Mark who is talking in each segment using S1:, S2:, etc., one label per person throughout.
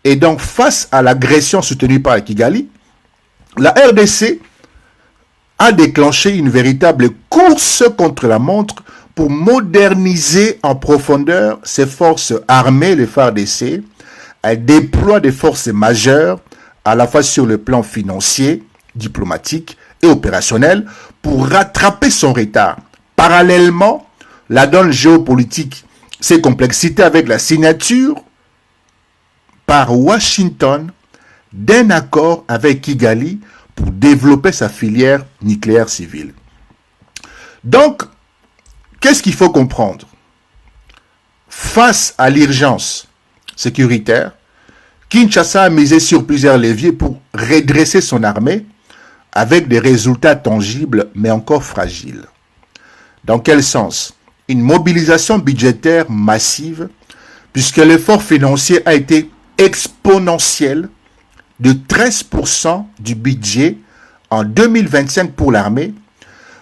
S1: Et donc, face à l'agression soutenue par Kigali, la RDC a déclenché une véritable course contre la montre pour moderniser en profondeur ses forces armées, les FARDC. Elle déploie des forces majeures, à la fois sur le plan financier, diplomatique et opérationnel, pour rattraper son retard. Parallèlement, la donne géopolitique s'est complexité avec la signature par Washington d'un accord avec Kigali pour développer sa filière nucléaire civile. Donc, qu'est-ce qu'il faut comprendre? Face à l'urgence sécuritaire, Kinshasa a misé sur plusieurs leviers pour redresser son armée avec des résultats tangibles mais encore fragiles. Dans quel sens? Une mobilisation budgétaire massive puisque l'effort financier a été exponentiel de 13% du budget en 2025 pour l'armée.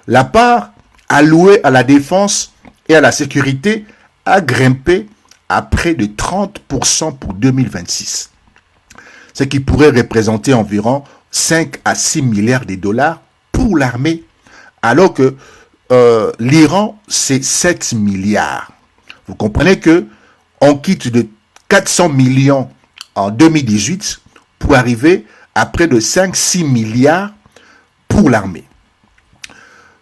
S1: La part allouée à la défense et à la sécurité a grimpé à près de 30% pour 2026. Ce qui pourrait représenter environ 5 à 6 milliards de dollars pour l'armée, alors que l'Iran, c'est 7 milliards. Vous comprenez que on quitte de 400 millions en 2018 pour arriver à près de 5-6 milliards pour l'armée.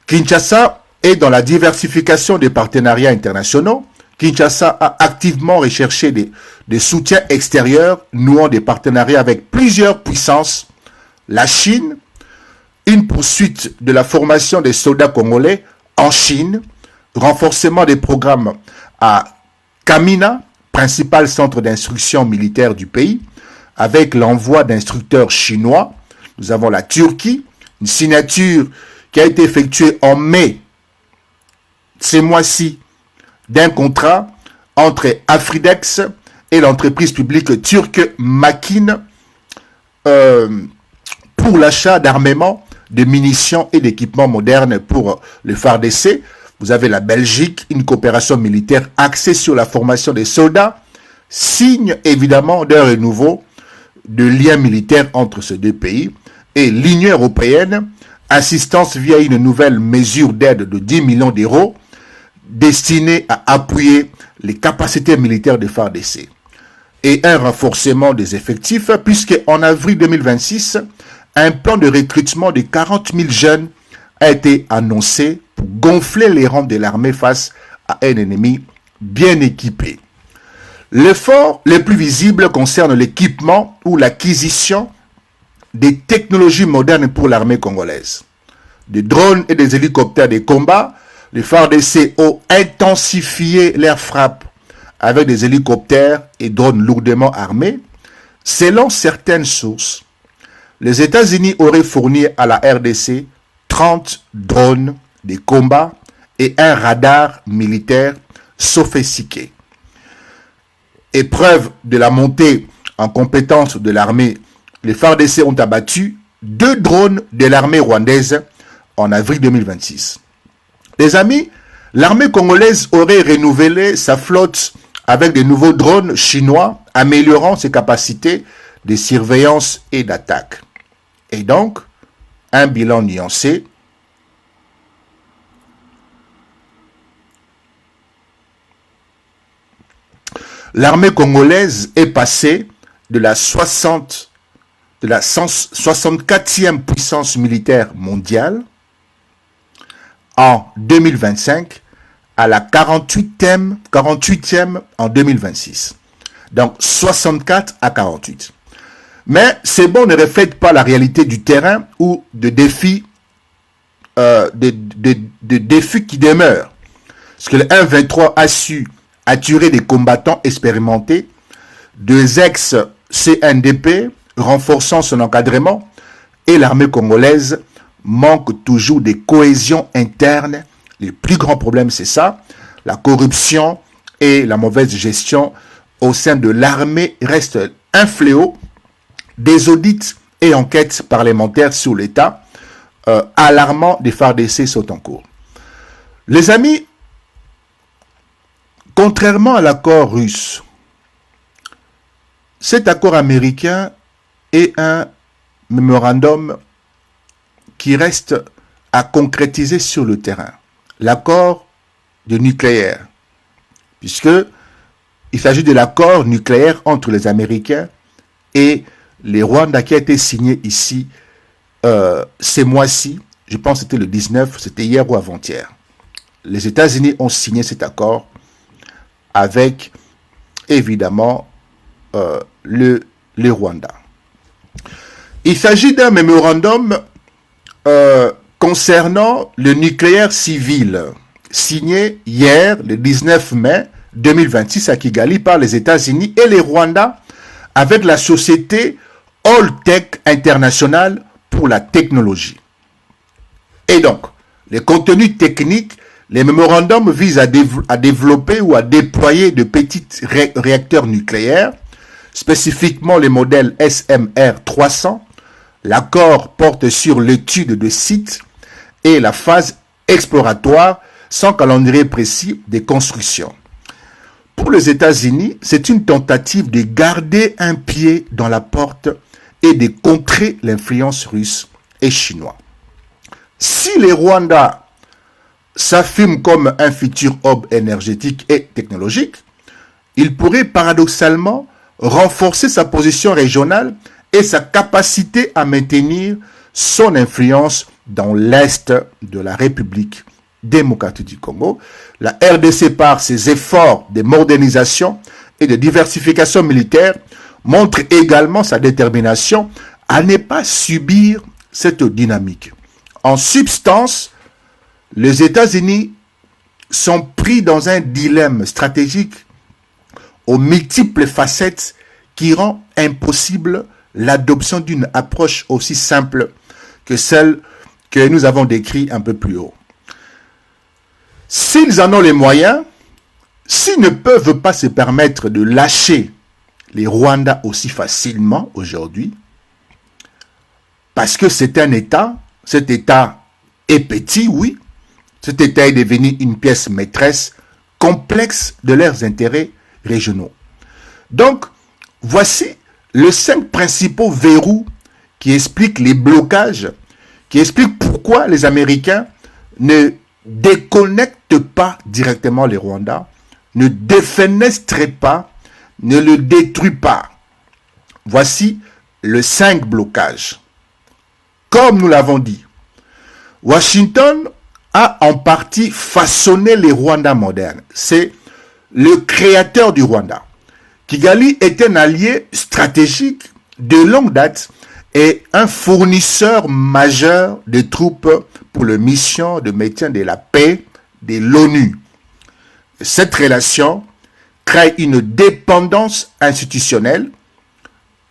S1: Kinshasa est dans la diversification des partenariats internationaux. Kinshasa a activement recherché des soutiens extérieurs, nouant des partenariats avec plusieurs puissances. La Chine, une poursuite de la formation des soldats congolais en Chine, renforcement des programmes à Kamina, principal centre d'instruction militaire du pays, avec l'envoi d'instructeurs chinois. Nous avons la Turquie, une signature qui a été effectuée en mai, ces mois-ci, d'un contrat entre Afridex et l'entreprise publique turque Makin pour l'achat d'armements, de munitions et d'équipements modernes pour le FARDC. Vous avez la Belgique, une coopération militaire axée sur la formation des soldats, signe évidemment d'un renouveau de liens militaires entre ces deux pays. Et l'Union européenne, assistance via une nouvelle mesure d'aide de 10 millions d'euros destinée à appuyer les capacités militaires des FARDC. Et un renforcement des effectifs, puisqu'en avril 2026, un plan de recrutement de 40 000 jeunes a été annoncé pour gonfler les rangs de l'armée face à un ennemi bien équipé. L'effort le plus visible concerne l'équipement ou l'acquisition des technologies modernes pour l'armée congolaise. Des drones et des hélicoptères de combat, les FARDC ont intensifié leurs frappes avec des hélicoptères et drones lourdement armés. Selon certaines sources, les États-Unis auraient fourni à la RDC 30 drones de combat et un radar militaire sophistiqué. Épreuve de la montée en compétence de l'armée, les FARDC ont abattu 2 drones de l'armée rwandaise en avril 2026. Les amis, l'armée congolaise aurait renouvelé sa flotte avec de nouveaux drones chinois, améliorant ses capacités de surveillance et d'attaque. Et donc, un bilan nuancé. L'armée congolaise est passée de la 64e puissance militaire mondiale en 2025 à la 48e en 2026. Donc 64 à 48. Mais ces bons ne reflètent pas la réalité du terrain ou de défis, défis qui demeurent. Parce que le 1-23 a su attirer des combattants expérimentés, 2 ex-CNDP renforçant son encadrement, et l'armée congolaise manque toujours de cohésion interne. Le plus grand problème, c'est ça. La corruption et la mauvaise gestion au sein de l'armée restent un fléau. Des audits et enquêtes parlementaires sur l'État alarmants des FARDC sont en cours. Les amis, contrairement à l'accord russe, cet accord américain est un mémorandum qui reste à concrétiser sur le terrain. L'accord de nucléaire, puisque il s'agit de l'accord nucléaire entre les Américains et les Rwandais qui a été signé ici ces mois-ci. Je pense que c'était le 19, c'était hier ou avant-hier. Les États-Unis ont signé cet accord avec, évidemment, le Rwanda. Il s'agit d'un mémorandum concernant le nucléaire civil, signé hier, le 19 mai 2026 à Kigali par les États-Unis et les Rwandais avec la société Alltech International pour la technologie. Et donc, les contenus techniques, les mémorandums visent à développer ou à déployer de petits réacteurs nucléaires, spécifiquement les modèles SMR 300. L'accord porte sur l'étude de sites et la phase exploratoire sans calendrier précis des constructions. Pour les États-Unis, c'est une tentative de garder un pied dans la porte et de contrer l'influence russe et chinoise. Si les Rwandais s'affirment comme un futur hub énergétique et technologique, il pourrait paradoxalement renforcer sa position régionale et sa capacité à maintenir son influence dans l'Est de la République démocratique du Congo. La RDC, par ses efforts de modernisation et de diversification militaire, montre également sa détermination à ne pas subir cette dynamique. En substance, les États-Unis sont pris dans un dilemme stratégique aux multiples facettes qui rend impossible l'adoption d'une approche aussi simple que celle que nous avons décrite un peu plus haut. S'ils en ont les moyens, s'ils ne peuvent pas se permettre de lâcher les Rwandais aussi facilement aujourd'hui, parce que c'est un État, cet État est petit, oui, cet État est devenu une pièce maîtresse complexe de leurs intérêts régionaux. Donc, voici les 5 principaux verrous qui expliquent les blocages, qui expliquent pourquoi les Américains ne déconnectent pas directement les Rwandais, ne défenestrent pas, ne le détruisent pas. Voici les 5 blocages. Comme nous l'avons dit, Washington a en partie façonné les Rwandais modernes. C'est le créateur du Rwanda. Kigali est un allié stratégique de longue date et un fournisseur majeur de troupes pour la mission de maintien de la paix de l'ONU. Cette relation crée une dépendance institutionnelle.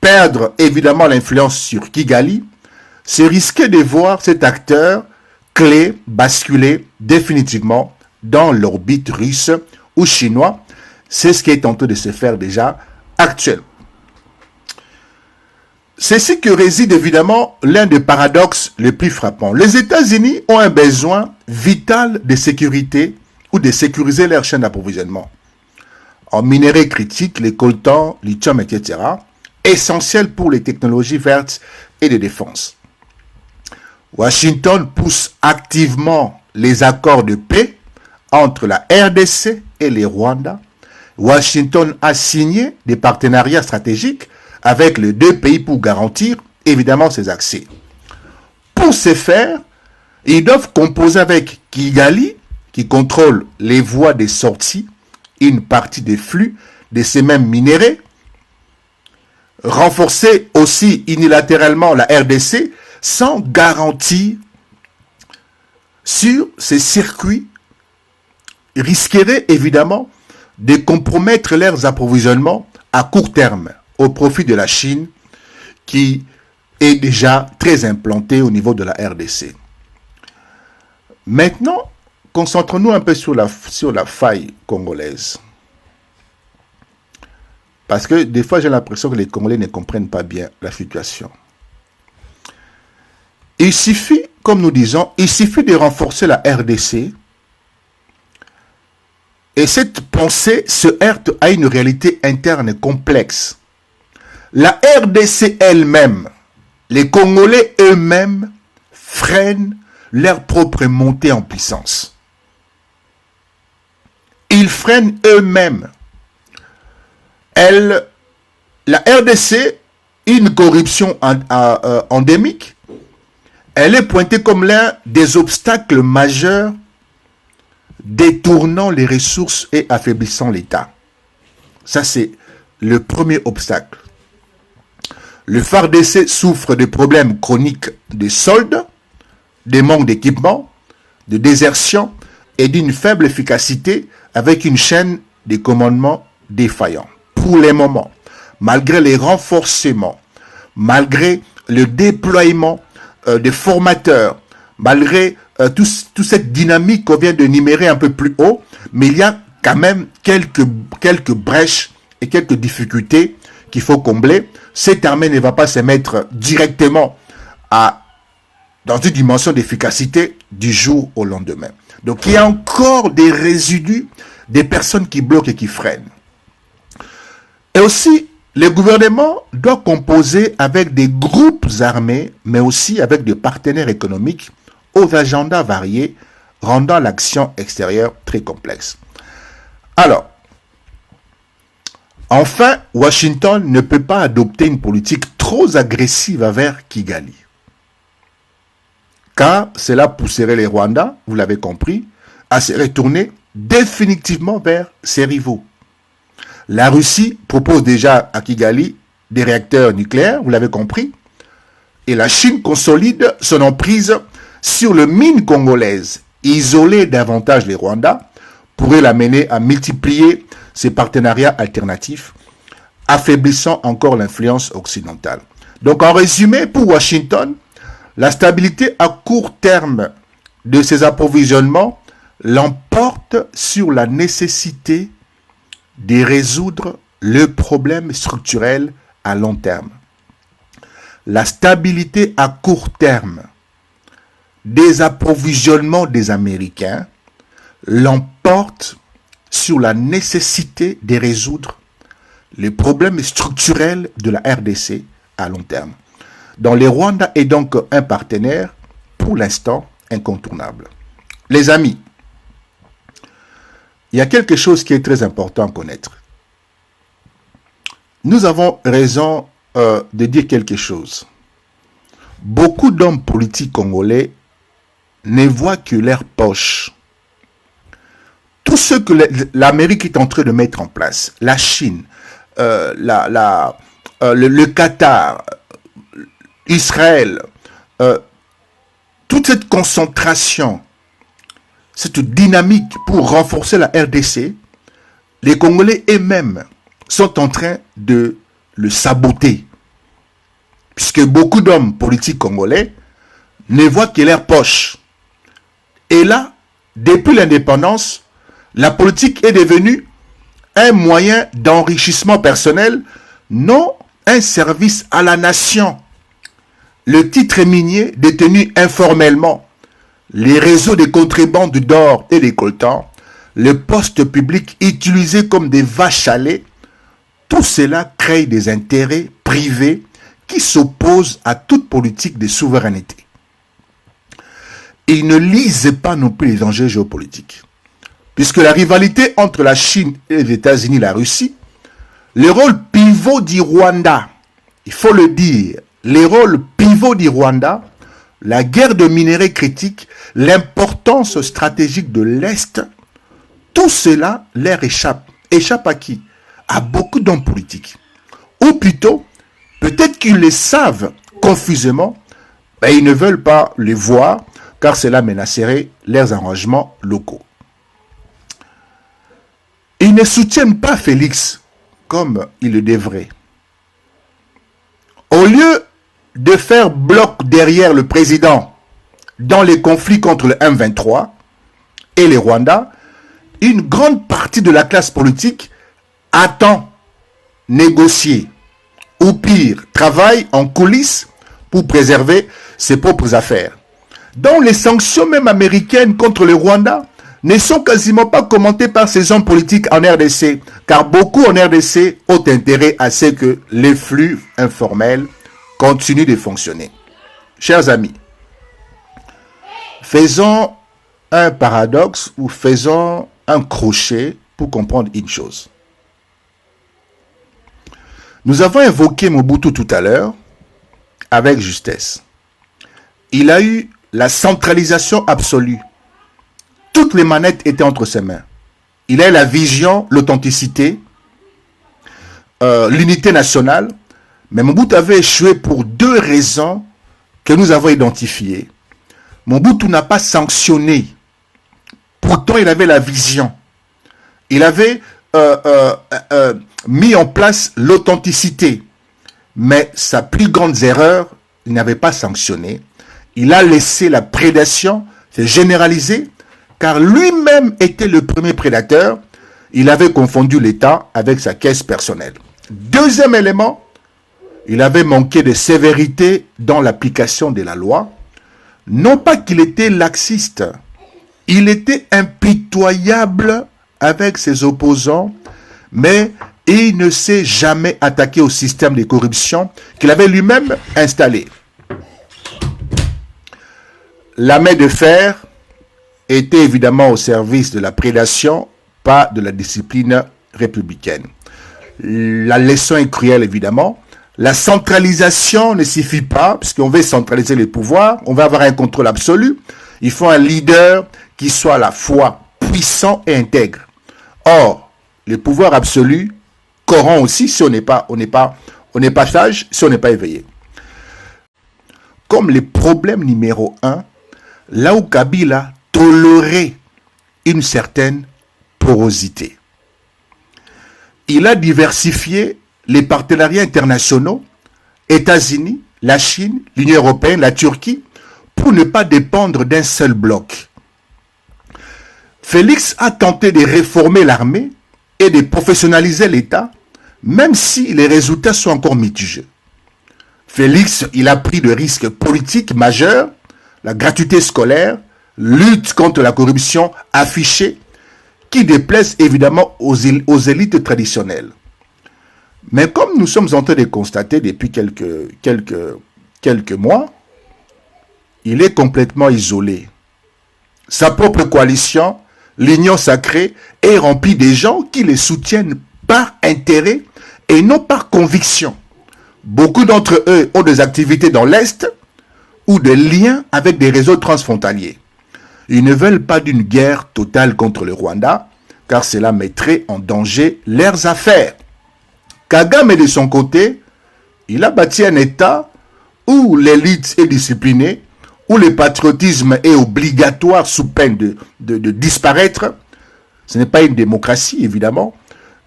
S1: Perdre évidemment l'influence sur Kigali, c'est risquer de voir cet acteur clé basculer définitivement dans l'orbite russe ou chinois. C'est ce qui est en train de se faire déjà actuellement. C'est ici que réside évidemment l'un des paradoxes les plus frappants. Les États-Unis ont un besoin vital de sécurité ou de sécuriser leur chaîne d'approvisionnement en minerais critiques, les coltans, lithium, etc., essentiels pour les technologies vertes et de défense. Washington pousse activement les accords de paix entre la RDC et les Rwandais. Washington a signé des partenariats stratégiques avec les 2 pays pour garantir évidemment ses accès. Pour ce faire, ils doivent composer avec Kigali, qui contrôle les voies de sortie, une partie des flux de ces mêmes minéraux, renforcer aussi unilatéralement la RDC sans garantie sur ces circuits risquerait évidemment de compromettre leurs approvisionnements à court terme au profit de la Chine qui est déjà très implantée au niveau de la RDC. Maintenant, concentrons-nous un peu sur la faille congolaise. Parce que des fois, j'ai l'impression que les Congolais ne comprennent pas bien la situation. Il suffit, comme nous disons, il suffit de renforcer la RDC. Et cette pensée se heurte à une réalité interne complexe. La RDC elle-même, les Congolais eux-mêmes freinent leur propre montée en puissance. Ils freinent eux-mêmes. La RDC, une corruption endémique, elle est pointée comme l'un des obstacles majeurs détournant les ressources et affaiblissant l'État. Ça, c'est le premier obstacle. Le FARDC souffre de problèmes chroniques de soldes, de manque d'équipement, de désertion et d'une faible efficacité avec une chaîne de commandement défaillant. Pour les moments, malgré les renforcements, malgré le déploiement des formateurs, malgré toute cette dynamique qu'on vient de numérer un peu plus haut, mais il y a quand même quelques brèches et quelques difficultés qu'il faut combler. Cette armée ne va pas se mettre directement dans une dimension d'efficacité du jour au lendemain. Donc il y a encore des résidus, des personnes qui bloquent et qui freinent. Et aussi, le gouvernement doit composer avec des groupes armés, mais aussi avec des partenaires économiques aux agendas variés, rendant l'action extérieure très complexe. Alors, enfin, Washington ne peut pas adopter une politique trop agressive envers Kigali. Car cela pousserait les Rwandais, vous l'avez compris, à se retourner définitivement vers ses rivaux. La Russie propose déjà à Kigali des réacteurs nucléaires, vous l'avez compris, et la Chine consolide son emprise sur les mines congolaises. Isoler davantage les Rwandais pourrait l'amener à multiplier ses partenariats alternatifs, affaiblissant encore l'influence occidentale. Donc en résumé, pour Washington, la stabilité à court terme de ses approvisionnements l'emporte sur la nécessité de résoudre le problème structurel à long terme. La stabilité à court terme des approvisionnements des Américains l'emporte sur la nécessité de résoudre les problèmes structurels de la RDC à long terme. Donc le Rwanda est donc un partenaire, pour l'instant, incontournable. Les amis, il y a quelque chose qui est très important à connaître. Nous avons raison de dire quelque chose. Beaucoup d'hommes politiques congolais ne voient que leur poche. Tout ce que l'Amérique est en train de mettre en place, la Chine, le Qatar, Israël, toute cette concentration, cette dynamique pour renforcer la RDC, les Congolais eux-mêmes sont en train de le saboter. Puisque beaucoup d'hommes politiques congolais ne voient que leur poche. Et là, depuis l'indépendance, la politique est devenue un moyen d'enrichissement personnel, non un service à la nation. Le titre minier détenu informellement, les réseaux de contrebande d'or et de coltan, le poste public utilisé comme des vaches à lait, tout cela crée des intérêts privés qui s'opposent à toute politique de souveraineté. Ils ne lisent pas non plus les enjeux géopolitiques. Puisque la rivalité entre la Chine et les États-Unis et la Russie, le rôle pivot du Rwanda, il faut le dire, le rôle pivot du Rwanda, la guerre de minerais critiques, l'importance stratégique de l'Est, tout cela leur échappe. Échappe à qui? À beaucoup d'hommes politiques. Ou plutôt, peut-être qu'ils le savent confusément, mais ils ne veulent pas le voir, car cela menacerait leurs arrangements locaux. Ils ne soutiennent pas Félix comme ils le devraient. Au lieu de faire bloc derrière le président dans les conflits contre le M23 et les Rwandais, une grande partie de la classe politique attend négocier, ou pire, travaille en coulisses pour préserver ses propres affaires. Donc les sanctions même américaines contre le Rwanda ne sont quasiment pas commentés par ces hommes politiques en RDC, car beaucoup en RDC ont intérêt à ce que les flux informels continuent de fonctionner. Chers amis, faisons un paradoxe ou faisons un crochet pour comprendre une chose. Nous avons évoqué Mobutu tout à l'heure avec justesse. Il a eu la centralisation absolue. Toutes les manettes étaient entre ses mains. Il a eu la vision, l'authenticité, l'unité nationale. Mais Mobutu avait échoué pour deux raisons que nous avons identifiées. Mobutu n'a pas sanctionné. Pourtant, il avait la vision. Il avait mis en place l'authenticité. Mais sa plus grande erreur, il n'avait pas sanctionné. Il a laissé la prédation se généraliser, car lui-même était le premier prédateur. Il avait confondu l'État avec sa caisse personnelle. Deuxième élément, il avait manqué de sévérité dans l'application de la loi. Non pas qu'il était laxiste, il était impitoyable avec ses opposants, mais il ne s'est jamais attaqué au système de corruption qu'il avait lui-même installé. La main de fer était évidemment au service de la prédation, pas de la discipline républicaine. La leçon est cruelle, évidemment. La centralisation ne suffit pas, puisqu'on veut centraliser les pouvoirs, on va avoir un contrôle absolu. Il faut un leader qui soit à la fois puissant et intègre. Or, le pouvoir absolu corrompt aussi si on n'est pas sage, si on n'est pas éveillé. Comme le problème numéro 1, là où Kabila tolérait une certaine porosité. Il a diversifié les partenariats internationaux, États-Unis, la Chine, l'Union européenne, la Turquie, pour ne pas dépendre d'un seul bloc. Félix a tenté de réformer l'armée et de professionnaliser l'État, même si les résultats sont encore mitigés. Félix, il a pris de risques politiques majeurs, la gratuité scolaire, lutte contre la corruption affichée, qui déplaise évidemment aux élites traditionnelles. Mais comme nous sommes en train de constater depuis quelques mois, il est complètement isolé. Sa propre coalition, l'Union sacrée, est remplie de gens qui les soutiennent par intérêt et non par conviction. Beaucoup d'entre eux ont des activités dans l'Est ou des liens avec des réseaux transfrontaliers. Ils ne veulent pas d'une guerre totale contre le Rwanda, car cela mettrait en danger leurs affaires. Kagame, de son côté, il a bâti un État où l'élite est disciplinée, où le patriotisme est obligatoire sous peine de disparaître. Ce n'est pas une démocratie, évidemment,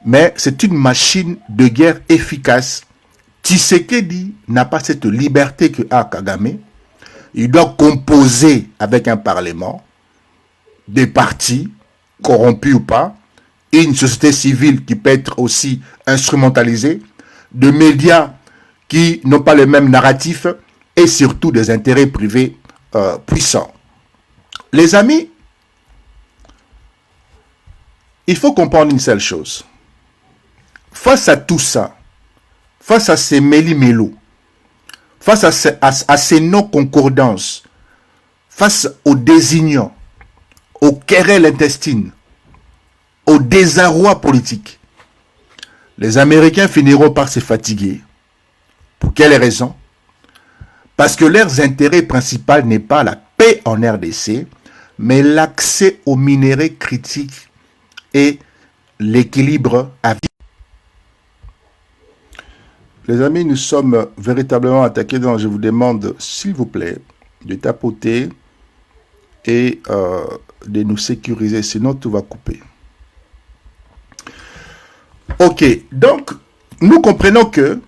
S1: mais c'est une machine de guerre efficace. Tshisekedi n'a pas cette liberté que a Kagame. Il doit composer avec un parlement, des partis, corrompus ou pas, et une société civile qui peut être aussi instrumentalisée, de médias qui n'ont pas le même narratif, et surtout des intérêts privés puissants. Les amis, il faut comprendre une seule chose. Face à tout ça, face à ces méli-mélos, face à ces non-concordances, face aux désignants, aux querelles intestines, au désarroi politique, les Américains finiront par se fatiguer. Pour quelle raison? Parce que leur intérêt principal n'est pas la paix en RDC, mais l'accès aux minéraux critiques et l'équilibre à vie. Les amis, nous sommes véritablement attaqués, donc je vous demande, s'il vous plaît, de tapoter et de nous sécuriser, sinon tout va couper. Ok, donc nous comprenons que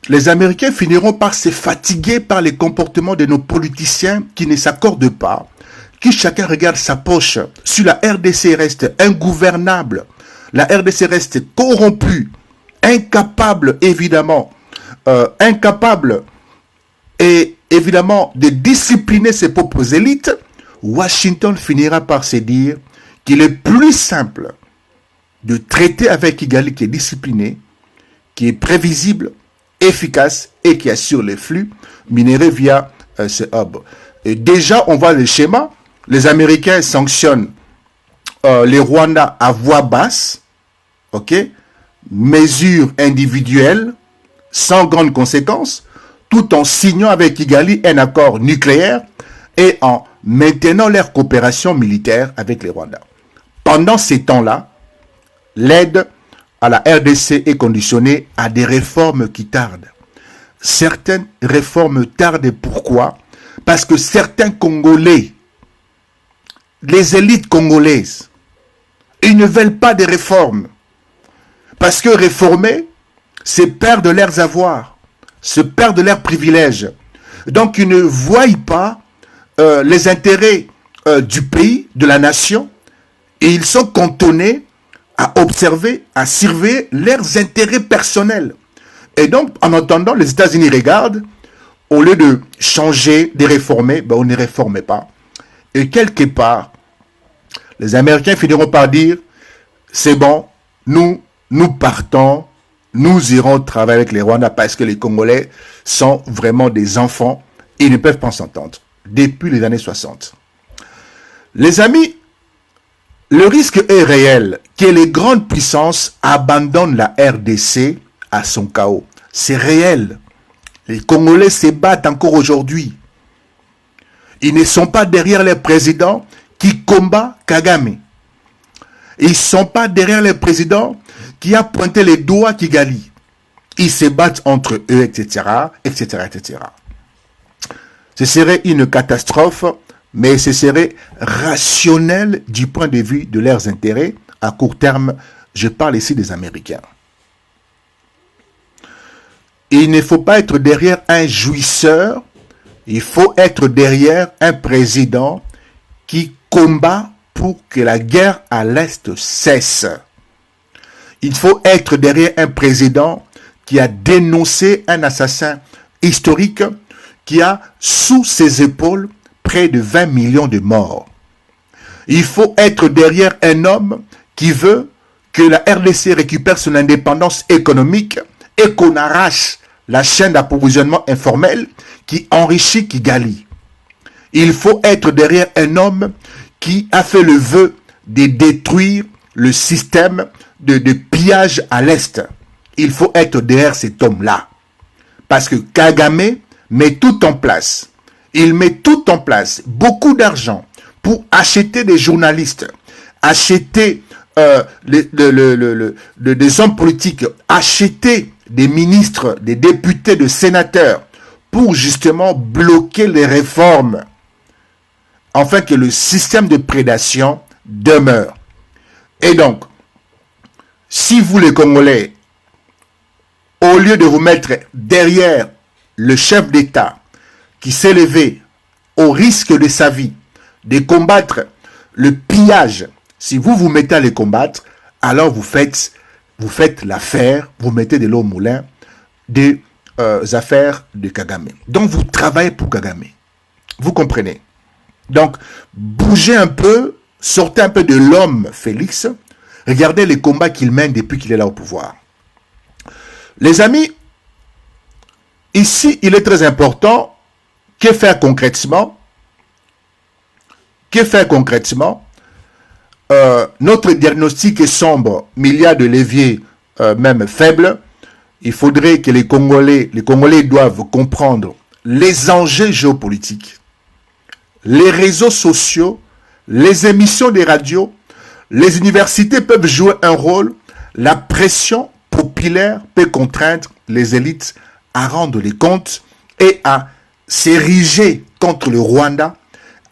S1: les Américains finiront par se fatiguer par les comportements de nos politiciens qui ne s'accordent pas, qui chacun regarde sa poche. Si la RDC reste ingouvernable, la RDC reste corrompue, incapable évidemment, incapable et évidemment de discipliner ses propres élites, Washington finira par se dire qu'il est plus simple de traiter avec Kigali qui est discipliné, qui est prévisible, efficace et qui assure les flux minéraux via ce hub. Et déjà, on voit le schéma. Les Américains sanctionnent les Rwandais à voix basse, ok, mesures individuelles, sans grandes conséquences, tout en signant avec Kigali un accord nucléaire et en maintenant leur coopération militaire avec les Rwandais. Pendant ces temps-là, l'aide à la RDC est conditionnée à des réformes qui tardent. Certaines réformes tardent. Pourquoi? Parce que certains Congolais, les élites congolaises, ils ne veulent pas de réformes. Parce que réformer, c'est perdre leurs avoirs, c'est perdre leurs privilèges. Donc, ils ne voient pas les intérêts du pays, de la nation, et ils sont cantonnés à observer, à surveiller leurs intérêts personnels. Et donc, en attendant, les États-Unis regardent, au lieu de changer, de réformer, ben on ne réforme pas. Et quelque part, les Américains finiront par dire, c'est bon, nous partons, nous irons travailler avec les Rwandais parce que les Congolais sont vraiment des enfants et ils ne peuvent pas s'entendre depuis les années 60. Les amis, le risque est réel que les grandes puissances abandonnent la RDC à son chaos. C'est réel. Les Congolais se battent encore aujourd'hui. Ils ne sont pas derrière les présidents qui combattent Kagame. Ils ne sont pas derrière les présidents qui a pointé les doigts à Kigali. Ils se battent entre eux, etc., etc., etc. Ce serait une catastrophe, mais ce serait rationnel du point de vue de leurs intérêts à court terme. Je parle ici des Américains. Il ne faut pas être derrière un jouisseur, il faut être derrière un président qui combat pour que la guerre à l'Est cesse. Il faut être derrière un président qui a dénoncé un assassin historique qui a sous ses épaules près de 20 millions de morts. Il faut être derrière un homme qui veut que la RDC récupère son indépendance économique et qu'on arrache la chaîne d'approvisionnement informel qui enrichit Kigali. Il faut être derrière un homme qui a fait le vœu de détruire le système de pillage à l'Est. Il faut être derrière cet homme-là. Parce que Kagame met tout en place. Il met tout en place, beaucoup d'argent, pour acheter des journalistes, acheter des hommes politiques, acheter des ministres, des députés, des sénateurs, pour justement bloquer les réformes, afin que le système de prédation demeure. Et donc, si vous les Congolais, au lieu de vous mettre derrière le chef d'État qui s'est levé au risque de sa vie, de combattre le pillage, si vous vous mettez à les combattre, alors vous faites l'affaire, vous mettez de l'eau au moulin des affaires de Kagame. Donc vous travaillez pour Kagame. Vous comprenez? Donc, bougez un peu, sortez un peu de l'homme Félix, regardez les combats qu'il mène depuis qu'il est là au pouvoir. Les amis, ici, il est très important. Que faire concrètement? Que faire concrètement? Notre diagnostic est sombre, mais il y a de leviers même faibles. Il faudrait que les Congolais doivent comprendre les enjeux géopolitiques, les réseaux sociaux, les émissions des radios, les universités peuvent jouer un rôle, la pression populaire peut contraindre les élites à rendre les comptes et à s'ériger contre le Rwanda,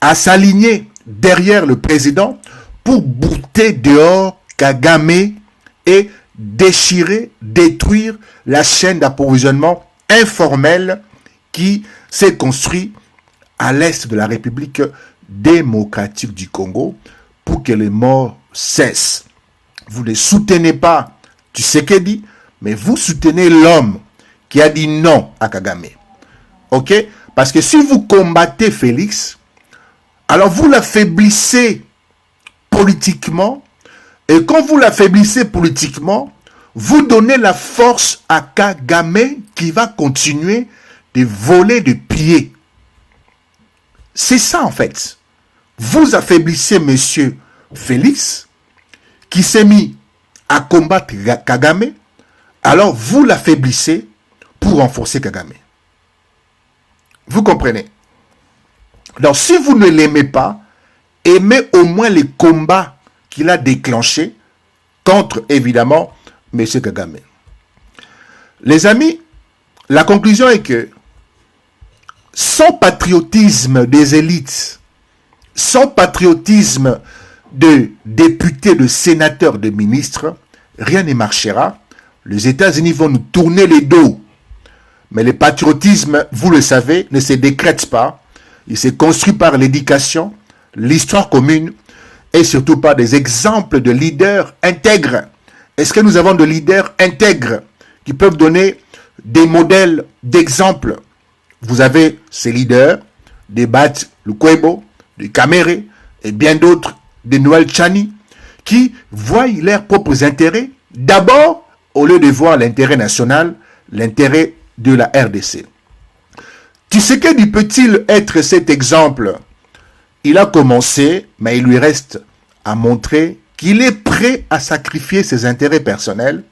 S1: à s'aligner derrière le président pour bouter dehors Kagame et déchirer, détruire la chaîne d'approvisionnement informelle qui s'est construite à l'est de la République démocratique du Congo pour que les morts cessent. Vous ne soutenez pas Tshisekedi, mais vous soutenez l'homme qui a dit non à Kagame. Ok? Parce que si vous combattez Félix, alors vous l'affaiblissez politiquement, et quand vous l'affaiblissez politiquement, vous donnez la force à Kagame qui va continuer de voler, de piller. C'est ça en fait. Vous affaiblissez monsieur Félix, qui s'est mis à combattre Kagame, alors vous l'affaiblissez pour renforcer Kagame. Vous comprenez? Donc si vous ne l'aimez pas, aimez au moins les combats qu'il a déclenchés contre, évidemment, M. Kagame. Les amis, la conclusion est que sans patriotisme des élites, sans patriotisme de députés, de sénateurs, de ministres, rien ne marchera. Les États-Unis vont nous tourner les dos. Mais le patriotisme, vous le savez, ne se décrète pas. Il s'est construit par l'éducation, l'histoire commune et surtout par des exemples de leaders intègres. Est-ce que nous avons de leaders intègres qui peuvent donner des modèles d'exemples? Vous avez ces leaders, des Bat Lukwebo, des Kamere et bien d'autres, des Noël Tchani, qui voient leurs propres intérêts d'abord au lieu de voir l'intérêt national, l'intérêt de la RDC. Tshisekedi peut-il être cet exemple? Il a commencé, mais il lui reste à montrer qu'il est prêt à sacrifier ses intérêts personnels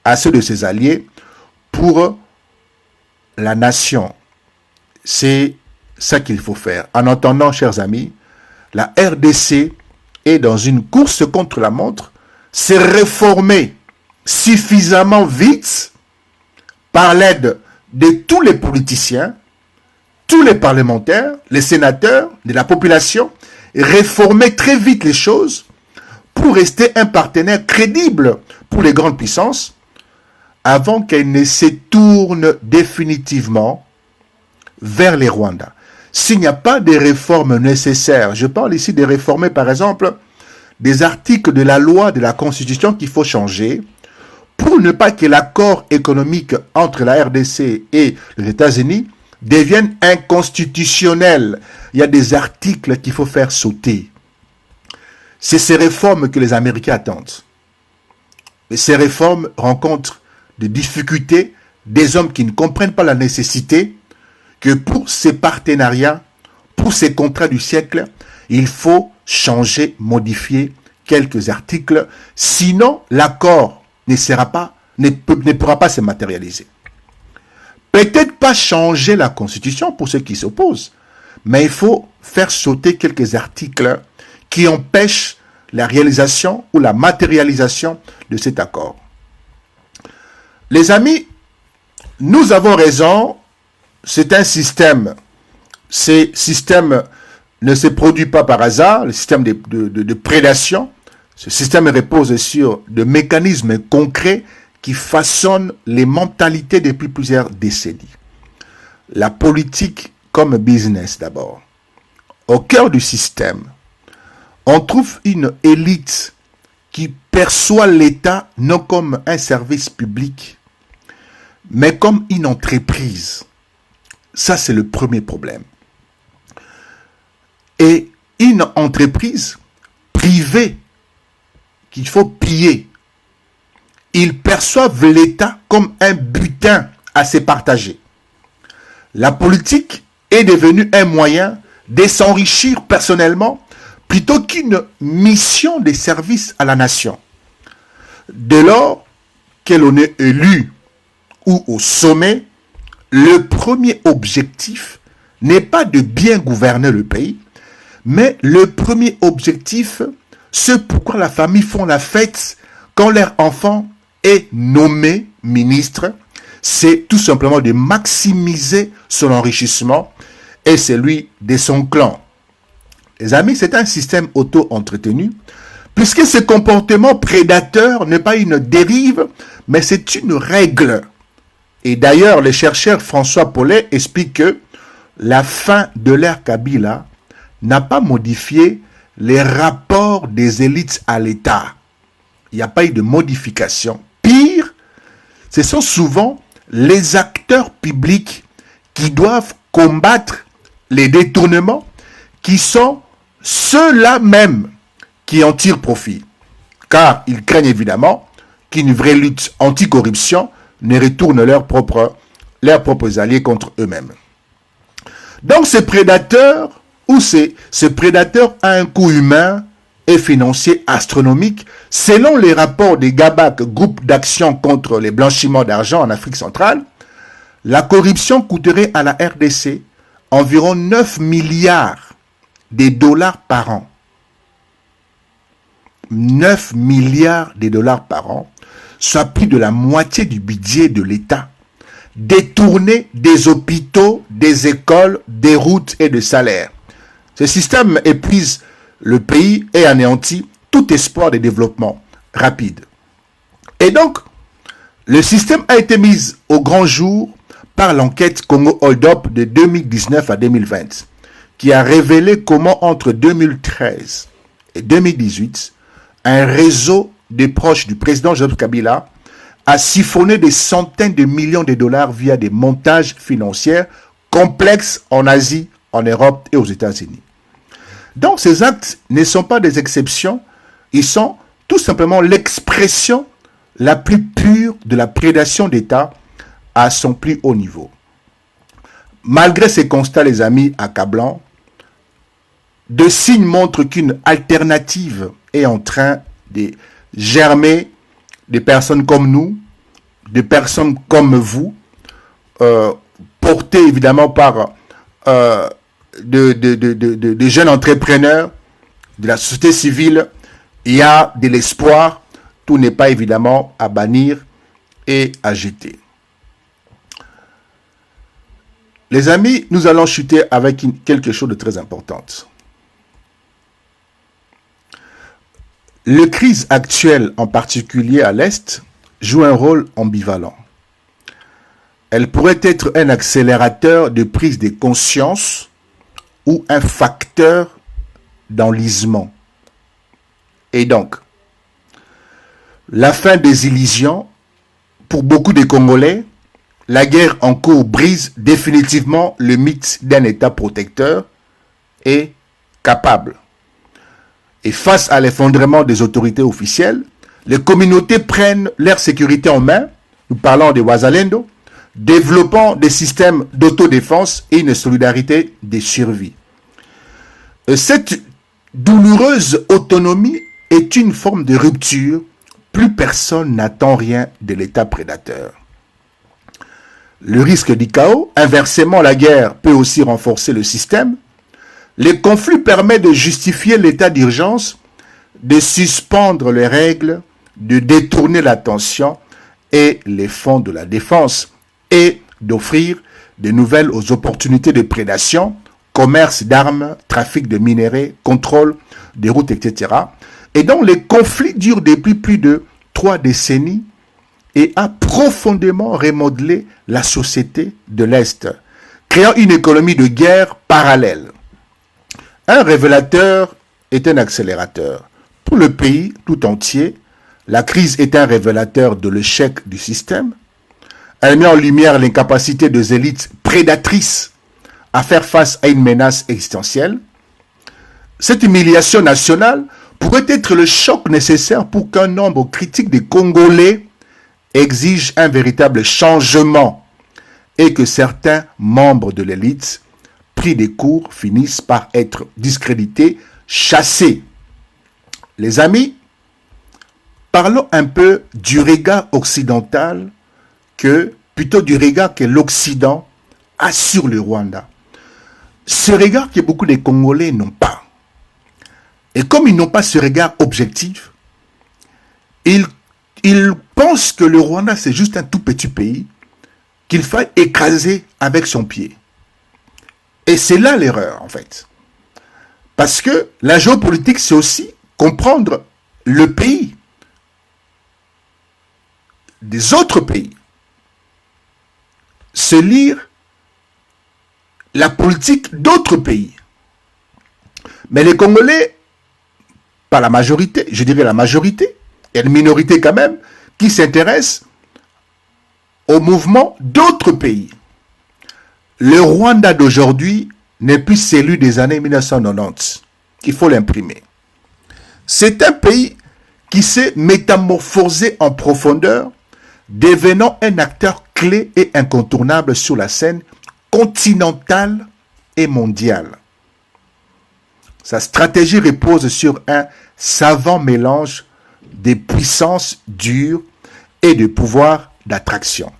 S1: à ceux de ses alliés pour la nation. C'est ça qu'il faut faire. En attendant, chers amis, la RDC est dans une course contre la montre, s'est réformée suffisamment vite par l'aide de tous les politiciens, tous les parlementaires, les sénateurs, de la population, réformer très vite les choses pour rester un partenaire crédible pour les grandes puissances avant qu'elles ne se tournent définitivement vers les Rwandais. S'il n'y a pas de réformes nécessaires, je parle ici de réformer par exemple des articles de la loi de la Constitution qu'il faut changer pour ne pas que l'accord économique entre la RDC et les États-Unis devienne inconstitutionnel. Il y a des articles qu'il faut faire sauter. C'est ces réformes que les Américains attendent. Mais ces réformes rencontrent des difficultés, des hommes qui ne comprennent pas la nécessité que pour ces partenariats, pour ces contrats du siècle, il faut changer, modifier quelques articles. Sinon, l'accord ne pourra pas se matérialiser. Peut-être pas changer la Constitution pour ceux qui s'opposent, mais il faut faire sauter quelques articles qui empêchent la réalisation ou la matérialisation de cet accord. Les amis, nous avons raison, c'est un système. Ce système ne se produit pas par hasard, le système de prédation. Ce système repose sur des mécanismes concrets qui façonnent les mentalités depuis plusieurs décennies. La politique comme business d'abord. Au cœur du système, on trouve une élite qui perçoit l'État non comme un service public, mais comme une entreprise. Ça, c'est le premier problème. Et une entreprise privée qu'il faut piller. Ils perçoivent l'État comme un butin à se partager. La politique est devenue un moyen de s'enrichir personnellement plutôt qu'une mission de service à la nation. Dès lors que l'on est élu ou au sommet, le premier objectif n'est pas de bien gouverner le pays, mais le premier objectif, c'est pourquoi la famille font la fête quand leur enfant est nommé ministre, c'est tout simplement de maximiser son enrichissement et celui de son clan. Les amis, c'est un système auto-entretenu, puisque ce comportement prédateur n'est pas une dérive, mais c'est une règle. Et d'ailleurs, le chercheur François Paulet explique que la fin de l'ère Kabila n'a pas modifié les rapports des élites à l'État. Il n'y a pas eu de modification. Pire, ce sont souvent les acteurs publics qui doivent combattre les détournements, qui sont ceux-là même qui en tirent profit, car ils craignent évidemment qu'une vraie lutte anticorruption ne retourne leurs propres alliés contre eux-mêmes. Donc ce prédateur a un coût humain et financier astronomique. Selon les rapports des GABAC, groupe d'action contre les blanchiments d'argent en Afrique centrale, la corruption coûterait à la RDC environ 9 milliards de dollars par an. 9 milliards de dollars par an, soit plus de la moitié du budget de l'État, détourné des hôpitaux, des écoles, des routes et des salaires. Ce système épuise le pays et anéantit tout espoir de développement rapide. Et donc, le système a été mis au grand jour par l'enquête Congo Hold Up de 2019 à 2020, qui a révélé comment entre 2013 et 2018, un réseau des proches du président Joseph Kabila a siphonné des centaines de millions de dollars via des montages financiers complexes en Asie, en Europe et aux États-Unis. Donc ces actes ne sont pas des exceptions, ils sont tout simplement l'expression la plus pure de la prédation d'État à son plus haut niveau. Malgré ces constats, les amis accablants, de signes montrent qu'une alternative est en train de germer, des personnes comme nous, des personnes comme vous, portées évidemment par des jeunes entrepreneurs, de la société civile. Il y a de l'espoir, tout n'est pas évidemment à bannir et à jeter. Les amis, nous allons chuter avec quelque chose de très important. La crise actuelle, en particulier à l'Est, joue un rôle ambivalent. Elle pourrait être un accélérateur de prise de conscience ou un facteur d'enlisement. Et donc, la fin des illusions, pour beaucoup de Congolais, la guerre en cours brise définitivement le mythe d'un État protecteur et capable. Et face à l'effondrement des autorités officielles, les communautés prennent leur sécurité en main, nous parlons des Wazalendo, développant des systèmes d'autodéfense et une solidarité de survie. Cette douloureuse autonomie est une forme de rupture. Plus personne n'attend rien de l'État prédateur. Le risque du chaos, inversement, la guerre peut aussi renforcer le système. Les conflits permettent de justifier l'état d'urgence, de suspendre les règles, de détourner l'attention et les fonds de la défense et d'offrir de nouvelles opportunités de prédation, commerce d'armes, trafic de minerais, contrôle des routes, etc. Et donc les conflits durent depuis plus de 3 décennies et a profondément remodelé la société de l'Est, créant une économie de guerre parallèle. Un révélateur est un accélérateur. Pour le pays tout entier, la crise est un révélateur de l'échec du système. Elle met en lumière l'incapacité des élites prédatrices à faire face à une menace existentielle. Cette humiliation nationale pourrait être le choc nécessaire pour qu'un nombre critique de Congolais exige un véritable changement et que certains membres de l'élite, pris des cours, finissent par être discrédités, chassés. Les amis, parlons un peu du regard occidental plutôt du regard que l'Occident a sur le Rwanda. Ce regard que beaucoup de Congolais n'ont pas. Et comme ils n'ont pas ce regard objectif, ils pensent que le Rwanda c'est juste un tout petit pays qu'il faut écraser avec son pied. Et c'est là l'erreur en fait. Parce que la géopolitique c'est aussi comprendre le pays des autres pays. Se lire la politique d'autres pays. Mais les Congolais, pas la majorité, je dirais la majorité, et une minorité quand même, qui s'intéressent au mouvement d'autres pays. Le Rwanda d'aujourd'hui n'est plus celui des années 1990. Il faut l'imprimer. C'est un pays qui s'est métamorphosé en profondeur, devenant un acteur clé et incontournable sur la scène continentale et mondiale. Sa stratégie repose sur un savant mélange des puissances dures et de pouvoirs d'attraction.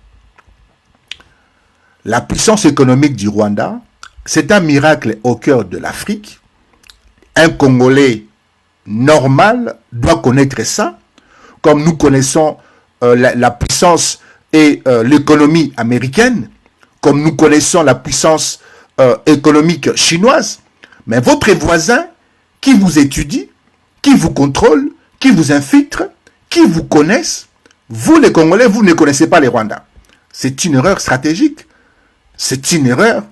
S1: La puissance économique du Rwanda, c'est un miracle au cœur de l'Afrique. Un Congolais normal doit connaître ça, comme nous connaissons la puissance et l'économie américaine, comme nous connaissons la puissance économique chinoise. Mais votre voisin qui vous étudie, qui vous contrôle, qui vous infiltre, qui vous connaissent, vous les Congolais, vous ne connaissez pas les Rwandais. C'est une erreur stratégique. C'est une erreur.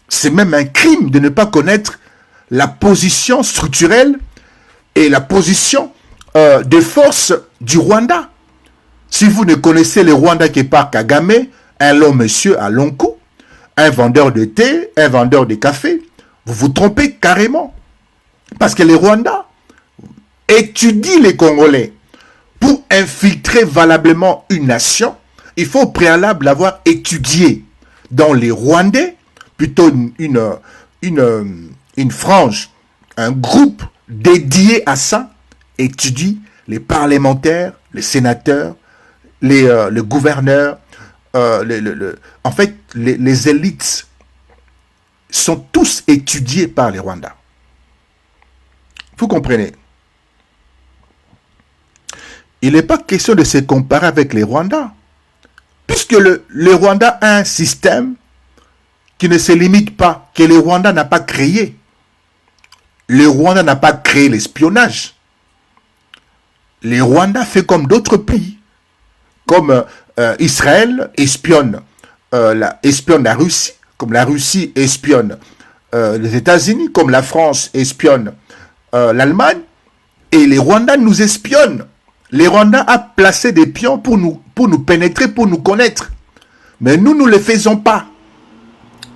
S1: C'est même un crime de ne pas connaître la position structurelle et la position des forces du Rwanda. Si vous ne connaissez les Rwandais qui par Kagame, un long monsieur à long cou, un vendeur de thé, un vendeur de café, vous vous trompez carrément. Parce que les Rwandais étudient les Congolais. Pour infiltrer valablement une nation, il faut au préalable l'avoir étudié. Dans les Rwandais, plutôt une frange, un groupe dédié à ça, étudie les parlementaires, les sénateurs, les gouverneurs, en fait, les élites sont tous étudiés par les Rwandais. Vous comprenez? Il n'est pas question de se comparer avec les Rwandais, puisque le Rwanda a un système qui ne se limite pas, que le Rwanda n'a pas créé. Le Rwanda n'a pas créé l'espionnage. Le Rwanda fait comme d'autres pays, comme Israël espionne la Russie, comme la Russie espionne les États-Unis, comme la France espionne l'Allemagne, et les Rwandais nous espionnent. Les Rwandais a placé des pions pour nous pénétrer, pour nous connaître. Mais nous ne le faisons pas.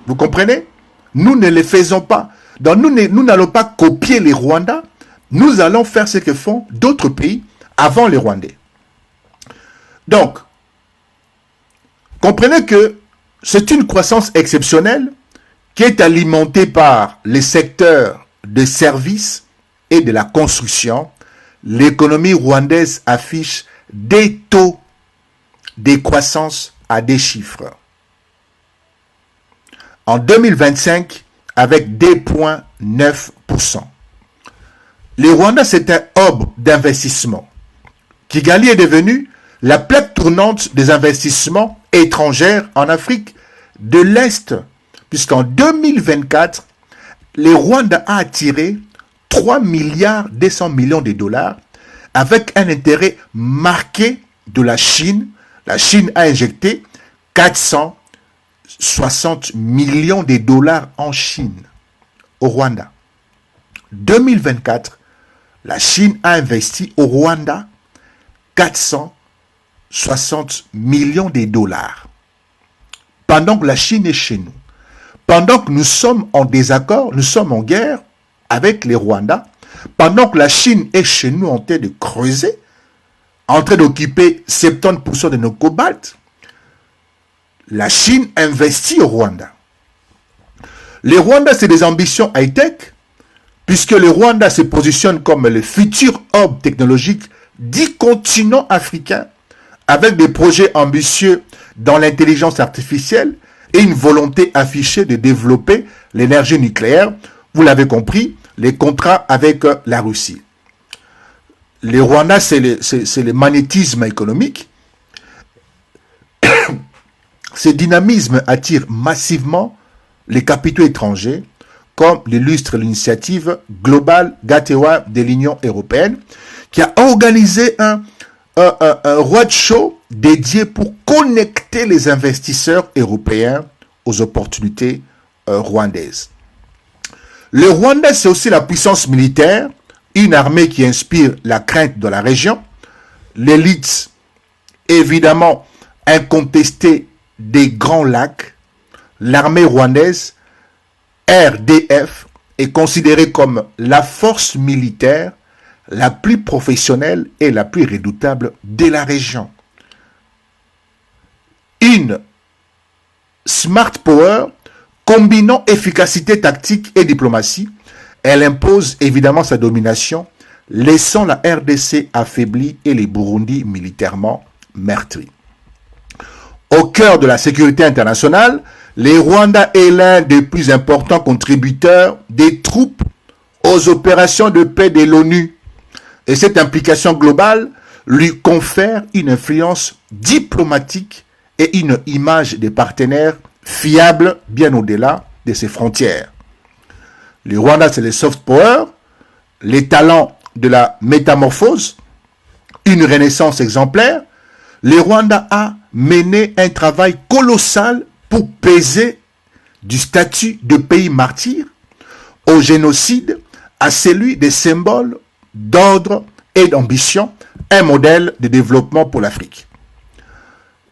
S1: Vous comprenez? Nous ne le faisons pas. Donc nous n'allons pas copier les Rwandais. Nous allons faire ce que font d'autres pays avant les Rwandais. Donc, comprenez que c'est une croissance exceptionnelle qui est alimentée par les secteurs de services et de la construction. L'économie rwandaise affiche des taux de croissance à des chiffres. En 2025, avec 2,9%. Le Rwanda, c'est un hub d'investissement. Kigali est devenu la plaque tournante des investissements étrangers en Afrique de l'Est, puisqu'en 2024, le Rwanda a attiré 3 milliards 200 millions de dollars avec un intérêt marqué de la Chine. La Chine a injecté 460 millions de dollars en Chine, au Rwanda. 2024, la Chine a investi au Rwanda 460 millions de dollars. Pendant que la Chine est chez nous, pendant que nous sommes en désaccord, nous sommes en guerre avec les Rwandais, pendant que la Chine est chez nous en train de creuser, en train d'occuper 70% de nos cobaltes, la Chine investit au Rwanda. Les Rwandais, c'est des ambitions high-tech, puisque le Rwanda se positionne comme le futur hub technologique du continent africain, avec des projets ambitieux dans l'intelligence artificielle et une volonté affichée de développer l'énergie nucléaire. Vous l'avez compris, les contrats avec la Russie. Les Rwandais, c'est le magnétisme économique. Ce dynamisme attire massivement les capitaux étrangers, comme l'illustre l'initiative Global Gateway de l'Union européenne, qui a organisé un roadshow dédié pour connecter les investisseurs européens aux opportunités rwandaises. Le Rwanda, c'est aussi la puissance militaire, une armée qui inspire la crainte dans la région, l'élite évidemment incontestée des Grands Lacs. L'armée rwandaise, RDF, est considérée comme la force militaire la plus professionnelle et la plus redoutable de la région. Une smart power combinant efficacité tactique et diplomatie, elle impose évidemment sa domination, laissant la RDC affaiblie et les Burundis militairement meurtris. Au cœur de la sécurité internationale, le Rwanda est l'un des plus importants contributeurs des troupes aux opérations de paix de l'ONU. Et cette implication globale lui confère une influence diplomatique et une image de partenaire fiable bien au-delà de ses frontières. Le Rwanda, c'est le soft power, les talents de la métamorphose, une renaissance exemplaire. Le Rwanda a mené un travail colossal pour peser du statut de pays martyr au génocide à celui des symboles d'ordre et d'ambition, un modèle de développement pour l'Afrique.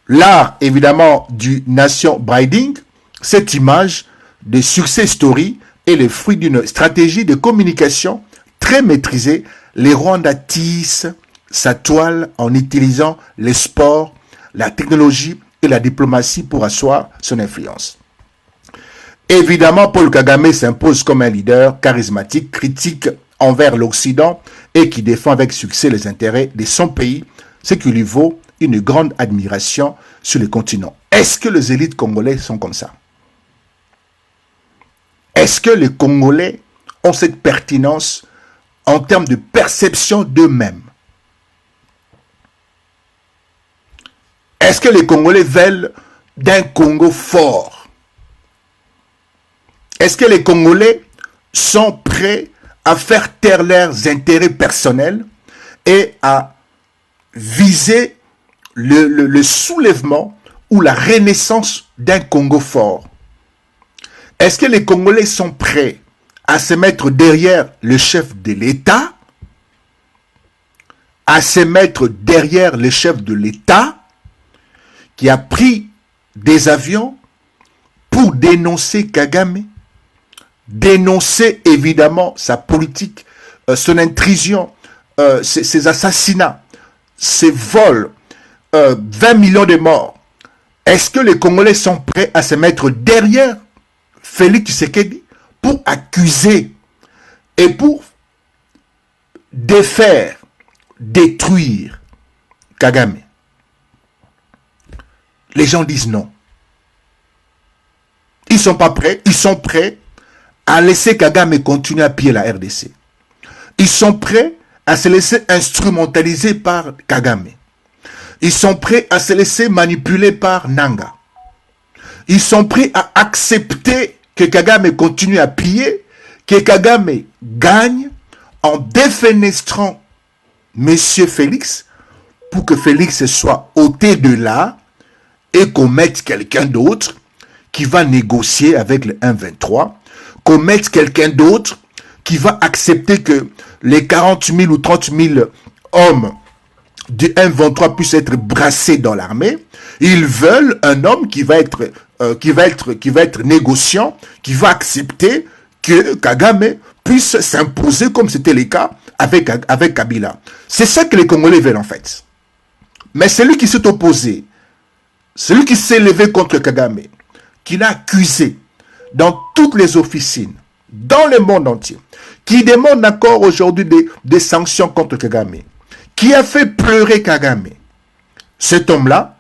S1: L'art, évidemment, du nation building, cette image de success story est le fruit d'une stratégie de communication très maîtrisée. Les Rwandais tissent sa toile en utilisant les sports, la technologie et la diplomatie pour asseoir son influence. Évidemment, Paul Kagame s'impose comme un leader charismatique, critique envers l'Occident et qui défend avec succès les intérêts de son pays, ce qui lui vaut une grande admiration sur le continent. Est-ce que les élites congolais sont comme ça? Est-ce que les Congolais ont cette pertinence en termes de perception d'eux-mêmes? Est-ce que les Congolais veulent d'un Congo fort? Est-ce que les Congolais sont prêts à faire taire leurs intérêts personnels et à viser le soulèvement ou la renaissance d'un Congo fort? Est-ce que les Congolais sont prêts à se mettre derrière le chef de l'État, à se mettre derrière le chef de l'État qui a pris des avions pour dénoncer Kagame, dénoncer évidemment sa politique, son intrusion, ses assassinats, ses vols, 20 millions de morts? Est-ce que les Congolais sont prêts à se mettre derrière Félix Tshisekedi pour accuser et pour défaire, détruire Kagame? Les gens disent non. Ils ne sont pas prêts. Ils sont prêts à laisser Kagame continuer à piller la RDC. Ils sont prêts à se laisser instrumentaliser par Kagame. Ils sont prêts à se laisser manipuler par Nanga. Ils sont prêts à accepter que Kagame continue à piller, que Kagame gagne en défenestrant M. Félix pour que Félix soit ôté de là et qu'on mette quelqu'un d'autre qui va négocier avec le 1-23, qu'on mette quelqu'un d'autre qui va accepter que les 40 000 ou 30 000 hommes du 1-23 puissent être brassés dans l'armée. Ils veulent un homme qui va être négociant, qui va accepter que Kagame puisse s'imposer comme c'était le cas avec Kabila. C'est ça que les Congolais veulent en fait. Mais celui qui s'est opposé, celui qui s'est levé contre Kagame, qui l'a accusé dans toutes les officines, dans le monde entier, qui demande encore aujourd'hui des sanctions contre Kagame, qui a fait pleurer Kagame, cet homme-là,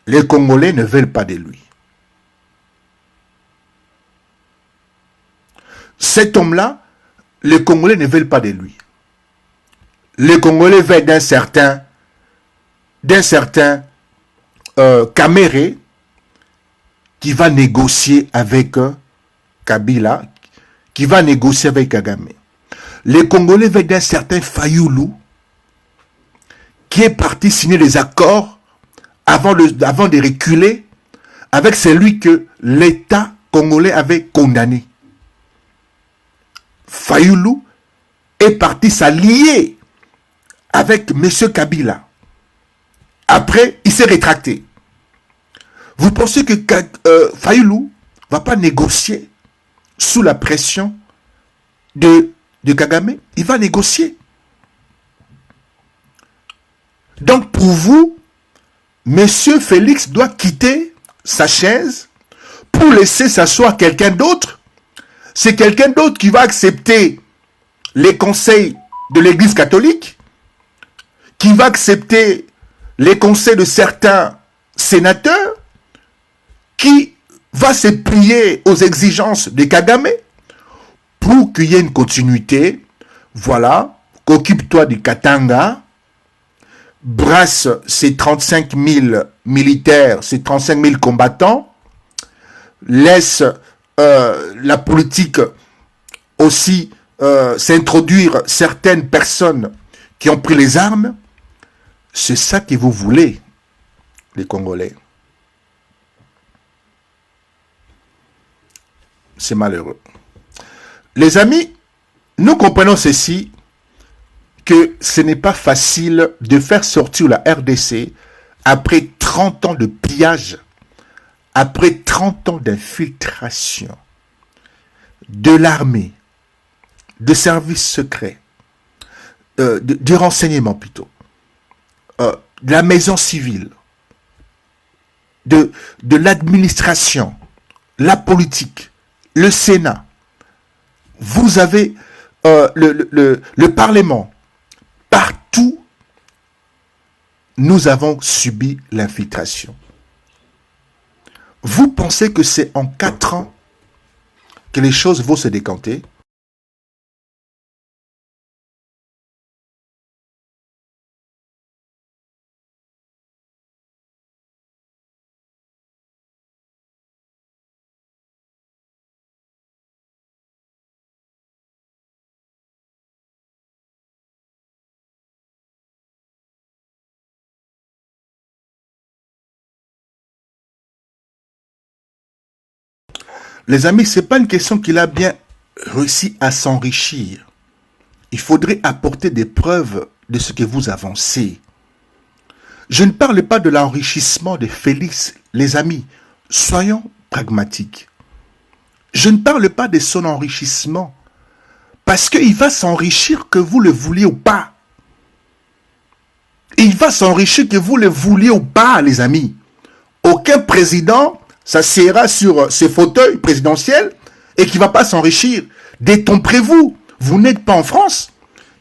S1: les Congolais ne veulent pas de lui. Cet homme-là, les Congolais ne veulent pas de lui. Les Congolais veulent d'un certain Kaméré qui va négocier avec Kabila, qui va négocier avec Kagame. Les Congolais veulent d'un certain Fayoulou qui est parti signer des accords avant de reculer avec celui que l'État congolais avait condamné. Fayoulou est parti s'allier avec M. Kabila. Après, il s'est rétracté. Vous pensez que Fayoulou ne va pas négocier sous la pression de Kagame? Il va négocier. Donc pour vous, Monsieur Félix doit quitter sa chaise pour laisser s'asseoir quelqu'un d'autre. C'est quelqu'un d'autre qui va accepter les conseils de l'Église catholique, qui va accepter les conseils de certains sénateurs, qui va se plier aux exigences de Kagame pour qu'il y ait une continuité. Voilà, occupe-toi du Katanga, brasse ces 35 000 militaires, ces 35 000 combattants, laisse la politique aussi s'introduire certaines personnes qui ont pris les armes. C'est ça que vous voulez, les Congolais. C'est malheureux. Les amis, nous comprenons ceci, que ce n'est pas facile de faire sortir la RDC après 30 ans de pillage, après 30 ans d'infiltration de l'armée, de services secrets, du renseignement plutôt, de la maison civile, de l'administration, la politique, le Sénat. Vous avez le Parlement. Partout, nous avons subi l'infiltration. Vous pensez que c'est en 4 ans que les choses vont se décanter? Les amis, ce n'est pas une question qu'il a bien réussi à s'enrichir. Il faudrait apporter des preuves de ce que vous avancez. Je ne parle pas de l'enrichissement de Félix, les amis. Soyons pragmatiques. Je ne parle pas de son enrichissement. Parce qu'il va s'enrichir que vous le vouliez ou pas. Il va s'enrichir que vous le vouliez ou pas, les amis. Aucun président s'assiera sur ce fauteuil présidentiel et qui ne va pas s'enrichir. Détromperez-vous. Vous n'êtes pas en France.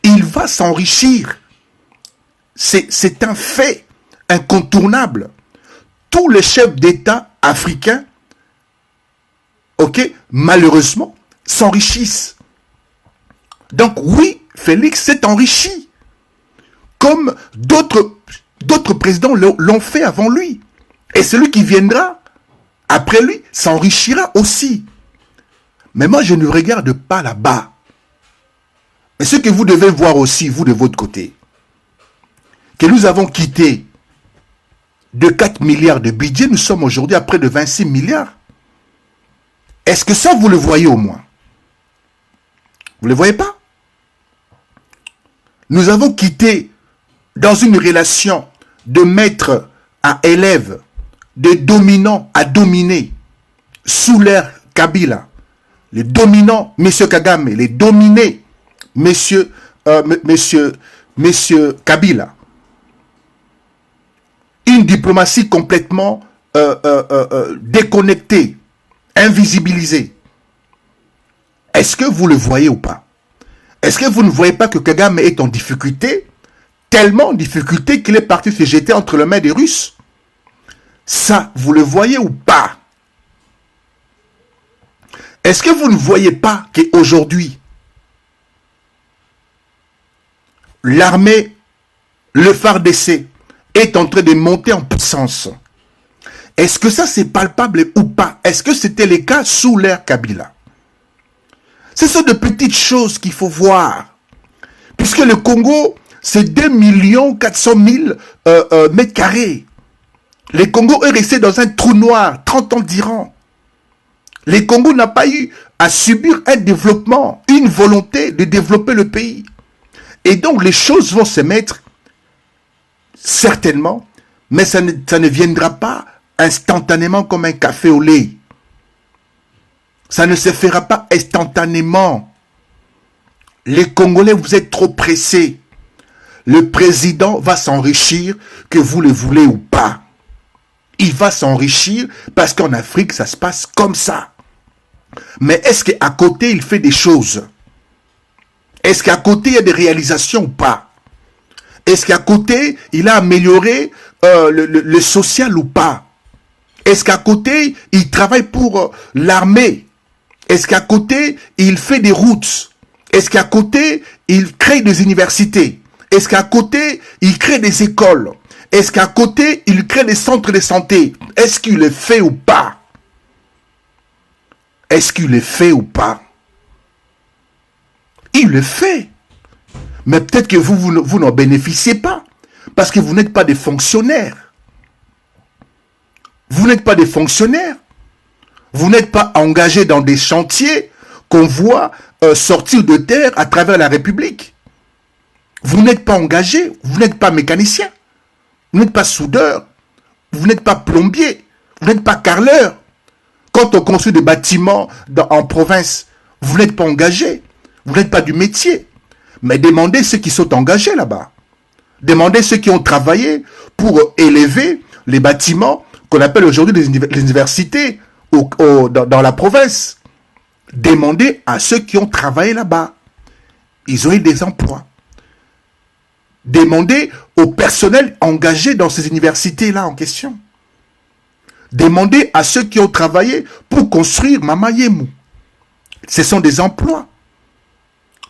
S1: Il va s'enrichir. C'est un fait incontournable. Tous les chefs d'État africains, ok, malheureusement, s'enrichissent. Donc oui, Félix s'est enrichi. Comme d'autres présidents l'ont fait avant lui. Et celui qui viendra après lui s'enrichira aussi. Mais moi, je ne regarde pas là-bas. Mais ce que vous devez voir aussi, vous de votre côté, que nous avons quitté de 4 milliards de budget, nous sommes aujourd'hui à près de 26 milliards. Est-ce que ça, vous le voyez au moins? Vous ne le voyez pas? Nous avons quitté dans une relation de maître à élève, de dominant à dominé, sous l'ère Kabila. Les dominants, M. Kagame, les dominés, M. Kabila. Une diplomatie complètement déconnectée, invisibilisée. Est-ce que vous le voyez ou pas? Est-ce que vous ne voyez pas que Kagame est en difficulté? Tellement en difficulté qu'il est parti se jeter entre les mains des Russes. Ça, vous le voyez ou pas? Est-ce que vous ne voyez pas qu'aujourd'hui, l'armée, le FARDC, est en train de monter en puissance? Est-ce que ça c'est palpable ou pas? Est-ce que c'était le cas sous l'ère Kabila? Ce sont de petites choses qu'il faut voir. Puisque le Congo, c'est 2 400 000 mètres carrés. Le Congo est resté dans un trou noir 30 ans d'Iran. Le Congo n'a pas eu à subir un développement, une volonté de développer le pays. Et donc les choses vont se mettre certainement, mais ça ne viendra pas instantanément comme un café au lait. Ça ne se fera pas instantanément. Les Congolais, vous êtes trop pressés. le président va s'enrichir, que vous le voulez ou pas. Il va s'enrichir parce qu'en Afrique, ça se passe comme ça. Mais est-ce qu'à côté, il fait des choses? Est-ce qu'à côté, il y a des réalisations ou pas? Est-ce qu'à côté, il a amélioré le social ou pas? Est-ce qu'à côté, il travaille pour l'armée? Est-ce qu'à côté, il fait des routes? Est-ce qu'à côté, il crée des universités? Est-ce qu'à côté, il crée des écoles? Est-ce qu'à côté, il crée des centres de santé? Est-ce qu'il le fait ou pas? Est-ce qu'il le fait ou pas? Il le fait. Mais peut-être que vous n'en bénéficiez pas. Parce que vous n'êtes pas des fonctionnaires. Vous n'êtes pas des fonctionnaires. Vous n'êtes pas engagés dans des chantiers qu'on voit sortir de terre à travers la République. Vous n'êtes pas engagés. Vous n'êtes pas mécanicien. Vous n'êtes pas soudeur. Vous n'êtes pas plombier. Vous n'êtes pas carreleur. Quand on construit des bâtiments en province, vous n'êtes pas engagés. Vous n'êtes pas du métier. Mais demandez ceux qui sont engagés là-bas. Demandez ceux qui ont travaillé pour élever les bâtiments qu'on appelle aujourd'hui les universités dans la province. Demandez à ceux qui ont travaillé là-bas. Ils ont eu des emplois. Demandez au personnel engagé dans ces universités-là en question. Demandez à ceux qui ont travaillé pour construire Mama Yemou. Ce sont des emplois.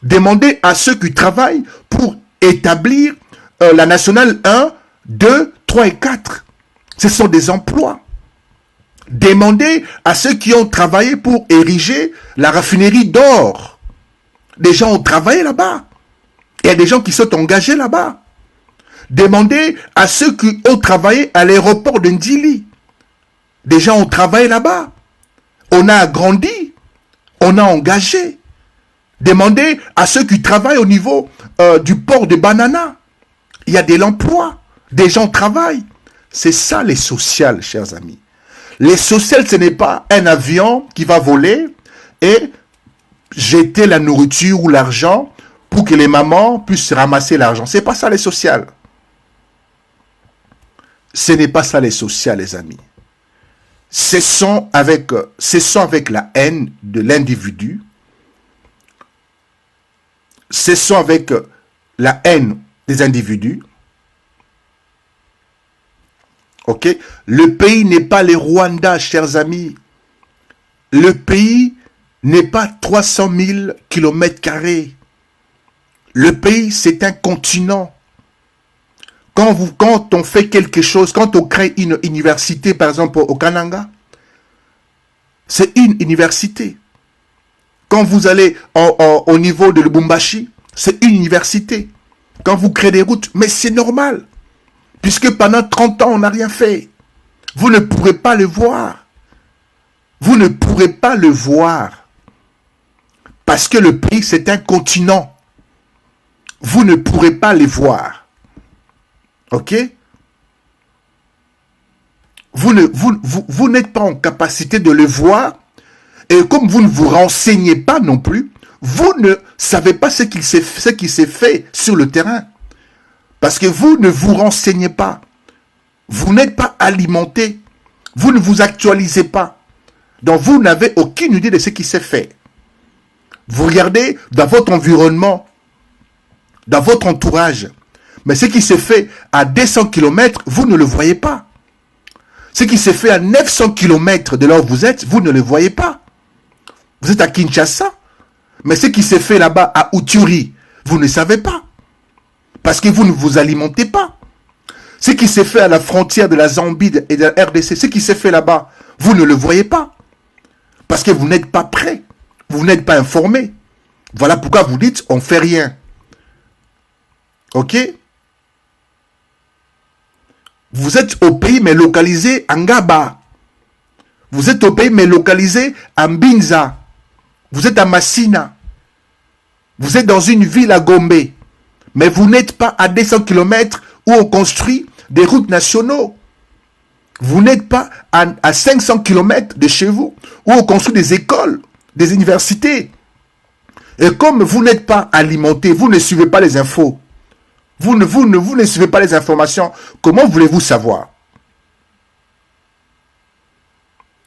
S1: Demandez à ceux qui travaillent pour établir la nationale 1, 2, 3 et 4. Ce sont des emplois. Demandez à ceux qui ont travaillé pour ériger la raffinerie d'or. Des gens ont travaillé là-bas. Il y a des gens qui sont engagés là-bas. Demandez à ceux qui ont travaillé à l'aéroport de Ndili. Des gens ont travaillé là-bas. On a agrandi. On a engagé. Demandez à ceux qui travaillent au niveau du port de Banana. Il y a de l'emploi. Des gens travaillent. C'est ça les sociales, chers amis. Les sociales, ce n'est pas un avion qui va voler et jeter la nourriture ou l'argent pour que les mamans puissent ramasser l'argent. Ce n'est pas ça les sociales. Ce n'est pas ça les sociales, les amis. Cessons avec la haine de l'individu. Cessons avec la haine des individus. Ok? Le pays n'est pas le Rwanda, chers amis. Le pays n'est pas 300 000 km². Le pays, c'est un continent. Quand on fait quelque chose, quand on crée une université, par exemple au Kananga, c'est une université. Quand vous allez au niveau de Lubumbashi, c'est une université. Quand vous créez des routes, mais c'est normal. Puisque pendant 30 ans, on n'a rien fait. Vous ne pourrez pas le voir. Vous ne pourrez pas le voir. Parce que le pays, c'est un continent. Vous ne pourrez pas le voir. Ok? Vous n'êtes pas en capacité de le voir. Et comme vous ne vous renseignez pas non plus, vous ne savez pas ce qui s'est fait sur le terrain. Parce que vous ne vous renseignez pas. Vous n'êtes pas alimenté. Vous ne vous actualisez pas. Donc vous n'avez aucune idée de ce qui s'est fait. Vous regardez dans votre environnement, dans votre entourage. Mais ce qui s'est fait à 200 km, vous ne le voyez pas. Ce qui s'est fait à 900 km de là où vous êtes, vous ne le voyez pas. Vous êtes à Kinshasa. Mais ce qui s'est fait là-bas à Uturi, vous ne savez pas. Parce que vous ne vous alimentez pas. Ce qui s'est fait à la frontière de la Zambie et de la RDC, ce qui s'est fait là-bas, vous ne le voyez pas. Parce que vous n'êtes pas prêt. Vous n'êtes pas informé. Voilà pourquoi vous dites, on ne fait rien. Ok? Vous êtes au pays, mais localisé à Ngaba. Vous êtes au pays, mais localisé à Mbinza. Vous êtes à Massina. Vous êtes dans une ville à Gombe. Mais vous n'êtes pas à 200 km où on construit des routes nationaux. Vous n'êtes pas à 500 km de chez vous où on construit des écoles, des universités. Et comme vous n'êtes pas alimenté, vous ne suivez pas les infos. Vous ne suivez pas les informations. Comment voulez-vous savoir?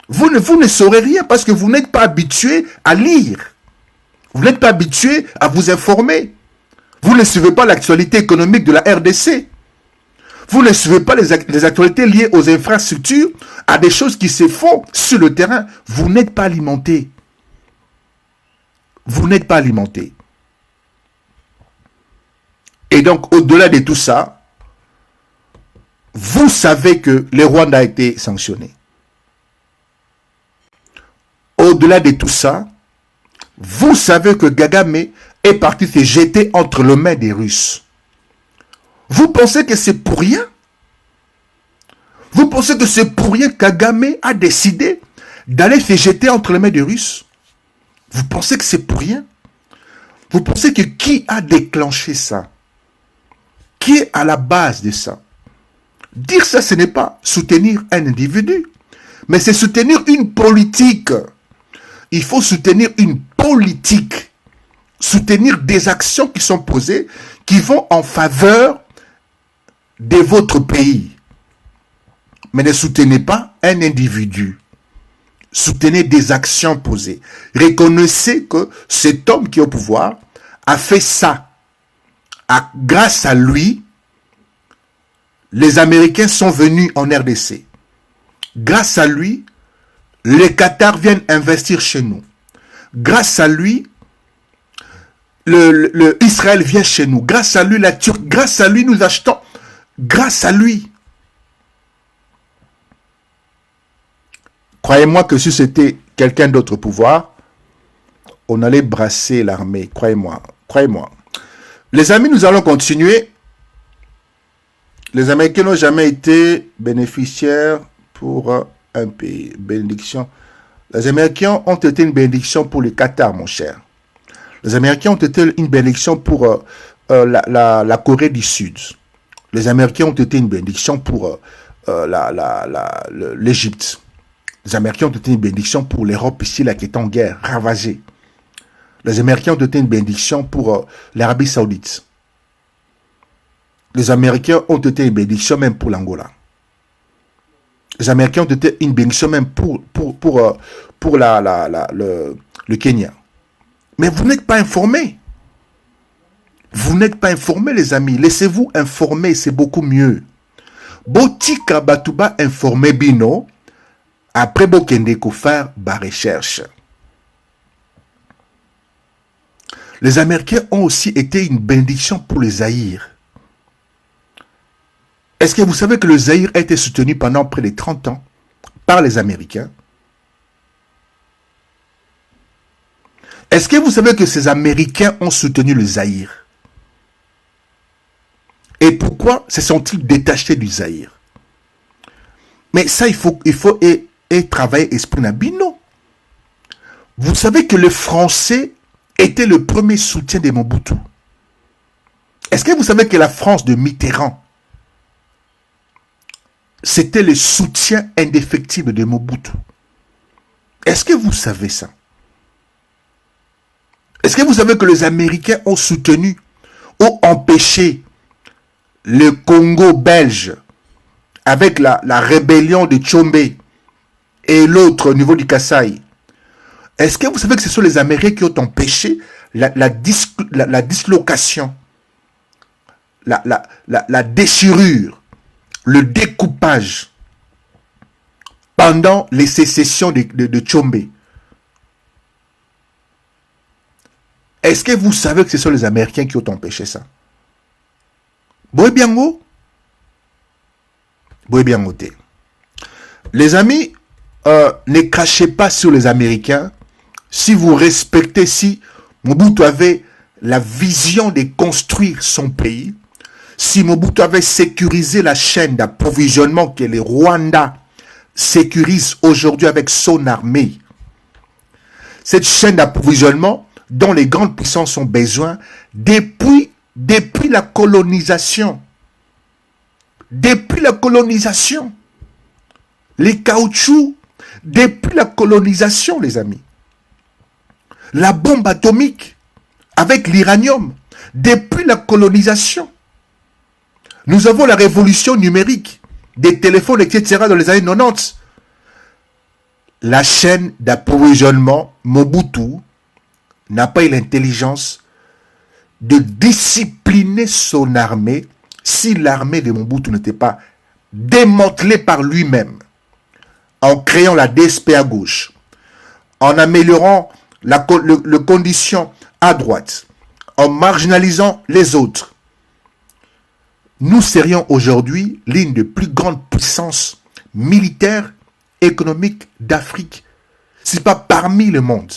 S1: Vous ne saurez rien parce que vous n'êtes pas habitué à lire. Vous n'êtes pas habitué à vous informer. Vous ne suivez pas l'actualité économique de la RDC. Vous ne suivez pas les actualités liées aux infrastructures, à des choses qui se font sur le terrain. Vous n'êtes pas alimenté. Vous n'êtes pas alimenté. Et donc, au-delà de tout ça, vous savez que le Rwanda a été sanctionné. Au-delà de tout ça, vous savez que Kagame est parti se jeter entre les mains des Russes. Vous pensez que c'est pour rien? Vous pensez que c'est pour rien que Kagame a décidé d'aller se jeter entre les mains des Russes? Vous pensez que c'est pour rien? Vous pensez que qui a déclenché ça? Qui est à la base de ça? Dire ça, ce n'est pas soutenir un individu, mais c'est soutenir une politique. Il faut soutenir une politique, soutenir des actions qui sont posées, qui vont en faveur de votre pays. Mais ne soutenez pas un individu. Soutenez des actions posées. Reconnaissez que cet homme qui est au pouvoir a fait ça. Grâce à lui, les Américains sont venus en RDC. Grâce à lui, les Qatar viennent investir chez nous. Grâce à lui, Israël vient chez nous. Grâce à lui, la Turquie. Grâce à lui, nous achetons. Grâce à lui. Croyez-moi que si c'était quelqu'un d'autre pouvoir, on allait brasser l'armée. Croyez-moi. Croyez-moi. Les amis, nous allons continuer. Les Américains n'ont jamais été bénéficiaires pour un pays. Bénédiction. Les Américains ont été une bénédiction pour le Qatar, mon cher. Les Américains ont été une bénédiction pour la Corée du Sud. Les Américains ont été une bénédiction pour l'Égypte. Les Américains ont été une bénédiction pour l'Europe ici, là, qui est en guerre, ravagée. Les Américains ont été une bénédiction pour l'Arabie Saoudite. Les Américains ont été une bénédiction même pour l'Angola. Les Américains ont été une bénédiction même pour le Kenya. Mais vous n'êtes pas informés. Vous n'êtes pas informés, les amis. Laissez-vous informer, c'est beaucoup mieux. Botika Batuba informé Bino. Après Bokende ko faire ba recherche. Les Américains ont aussi été une bénédiction pour le Zaïre. Est-ce que vous savez que le Zaïre a été soutenu pendant près de 30 ans par les Américains? Est-ce que vous savez que ces Américains ont soutenu le Zaïre? Et pourquoi se sont-ils détachés du Zaïre? Mais ça, il faut travailler esprit Nabino. Vous savez que le français était le premier soutien de Mobutu. Est-ce que vous savez que la France de Mitterrand, c'était le soutien indéfectible de Mobutu? Est-ce que vous savez ça? Est-ce que vous savez que les Américains ont soutenu, ont empêché le Congo belge avec la rébellion de Tchombe et l'autre au niveau du Kasaï? Est-ce que vous savez que ce sont les Américains qui ont empêché la dislocation, la déchirure, le découpage pendant les sécessions de Tchombe? Est-ce que vous savez que ce sont les Américains qui ont empêché ça? Boebiango? Boebiangote. Les amis, ne crachez pas sur les Américains. Si vous respectez, si Mobutu avait la vision de construire son pays, si Mobutu avait sécurisé la chaîne d'approvisionnement que le Rwanda sécurise aujourd'hui avec son armée, cette chaîne d'approvisionnement dont les grandes puissances ont besoin depuis la colonisation. Depuis la colonisation. Les caoutchoucs, depuis la colonisation, les amis. La bombe atomique avec l'uranium, depuis la colonisation. Nous avons la révolution numérique, des téléphones, etc. dans les années 90. La chaîne d'approvisionnement Mobutu n'a pas eu l'intelligence de discipliner son armée si l'armée de Mobutu n'était pas démantelée par lui-même, en créant la DSP à gauche, en améliorant les conditions à droite, en marginalisant les autres. Nous serions aujourd'hui l'une des plus grandes puissances militaires, économiques d'Afrique, si pas parmi le monde.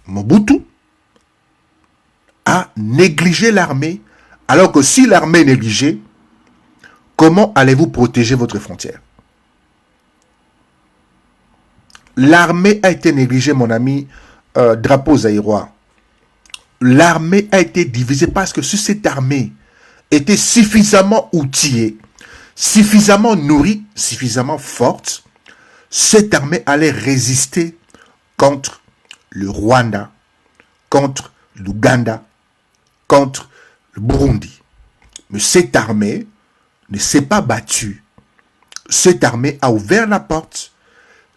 S1: Mobutu a négligé l'armée, alors que si l'armée est négligée, comment allez-vous protéger votre frontière? L'armée a été négligée, mon ami Drapeau Zaïrois. L'armée a été divisée parce que si cette armée était suffisamment outillée, suffisamment nourrie, suffisamment forte, cette armée allait résister contre le Rwanda, contre l'Ouganda, contre le Burundi. Mais cette armée ne s'est pas battue. Cette armée a ouvert la porte.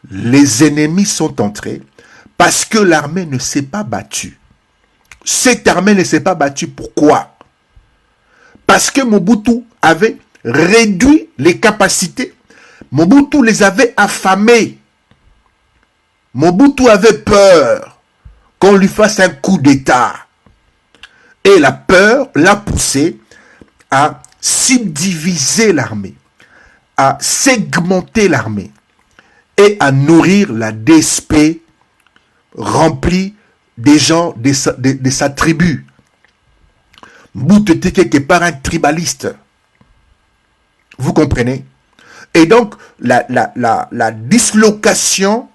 S1: Les ennemis sont entrés parce que l'armée ne s'est pas battue. Cette armée ne s'est pas battue. Pourquoi? Parce que Mobutu avait réduit les capacités. Mobutu les avait affamés. Mobutu avait peur qu'on lui fasse un coup d'État. Et la peur l'a poussé à subdiviser l'armée, à segmenter l'armée et à nourrir la DSP remplie des gens de sa tribu. Mobutu était quelque part un tribaliste. Vous comprenez? Et donc, la dislocation,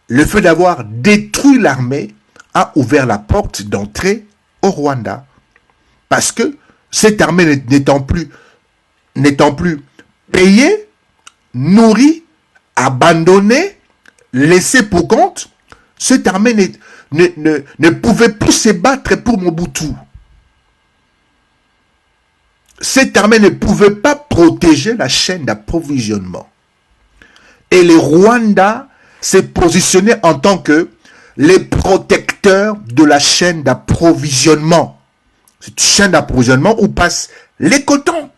S1: le fait d'avoir détruit l'armée, a ouvert la porte d'entrée au Rwanda. Parce que cette armée n'étant plus payée, nourrie, abandonnée, laissée pour compte, cette armée ne pouvait plus se battre pour Mobutu. Cette armée ne pouvait pas protéger la chaîne d'approvisionnement. Et le Rwanda s'est positionné en tant que les protecteurs de la chaîne d'approvisionnement. Cette chaîne d'approvisionnement où passent les cotons,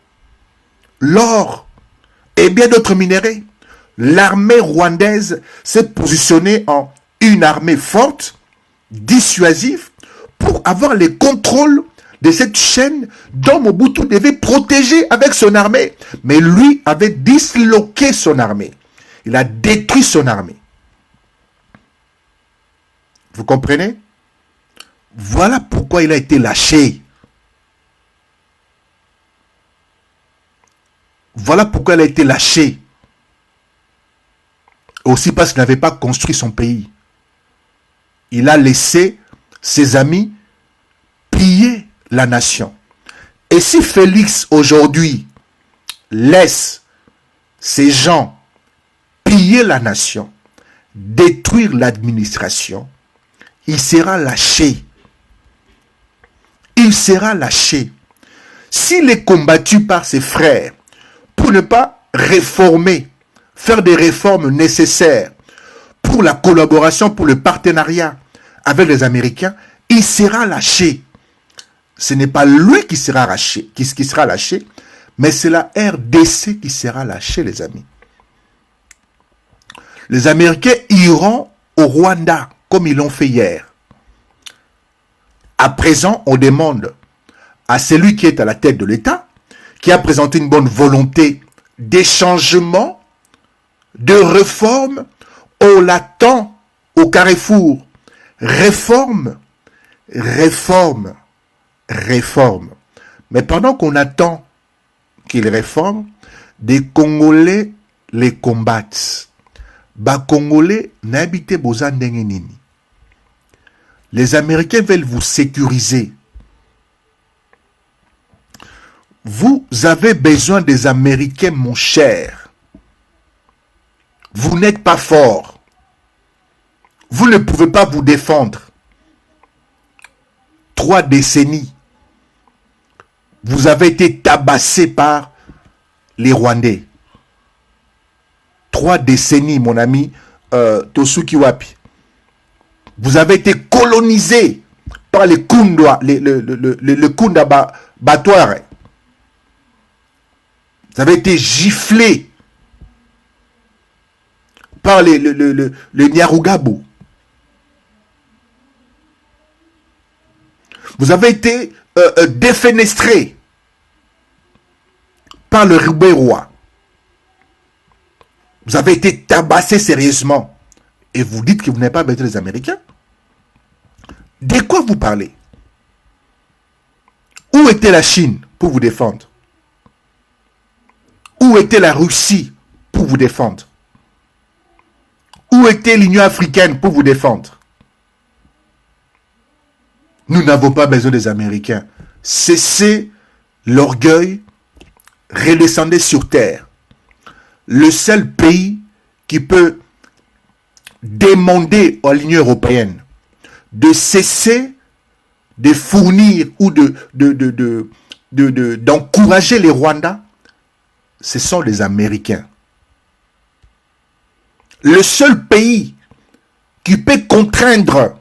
S1: l'or et bien d'autres minéraux. L'armée rwandaise s'est positionnée en une armée forte, dissuasive, pour avoir les contrôles de cette chaîne dont Mobutu devait protéger avec son armée. Mais lui avait disloqué son armée. Il a détruit son armée. Vous comprenez? Voilà pourquoi il a été lâché. Voilà pourquoi il a été lâché. Aussi parce qu'il n'avait pas construit son pays. Il a laissé ses amis piller la nation. Et si Félix aujourd'hui laisse ces gens piller la nation, détruire l'administration, il sera lâché. Il sera lâché. S'il est combattu par ses frères pour ne pas réformer, faire des réformes nécessaires pour la collaboration, pour le partenariat avec les Américains, il sera lâché. Ce n'est pas lui qui sera lâché, mais c'est la RDC qui sera lâchée, les amis. Les Américains iront au Rwanda, comme ils l'ont fait hier. À présent, on demande à celui qui est à la tête de l'État, qui a présenté une bonne volonté d'échangement, de réforme, on l'attend au carrefour. Réforme, réforme, réforme. Mais pendant qu'on attend qu'il réforme, des Congolais les combattent. Ba Congolais n'habitent pas nini. Les Américains veulent vous sécuriser. Vous avez besoin des Américains, mon cher. Vous n'êtes pas fort. Vous ne pouvez pas vous défendre. 3 décennies Vous avez été tabassé par les Rwandais. 3 décennies, mon ami Tosuki Wapi. Vous avez été colonisé par les Kunda, le Kunda Batware. Vous avez été giflé par le Nyarugabu. Vous avez été défenestré par le Rubé-Roi. Vous avez été tabassé sérieusement. Et vous dites que vous n'avez pas besoin des Américains? De quoi vous parlez? Où était la Chine pour vous défendre? Où était la Russie pour vous défendre? Où était l'Union africaine pour vous défendre? Nous n'avons pas besoin des Américains. Cessez l'orgueil, redescendez sur terre. Le seul pays qui peut demander à l'Union européenne de cesser de fournir ou d'encourager les Rwandais, ce sont les Américains. Le seul pays qui peut contraindre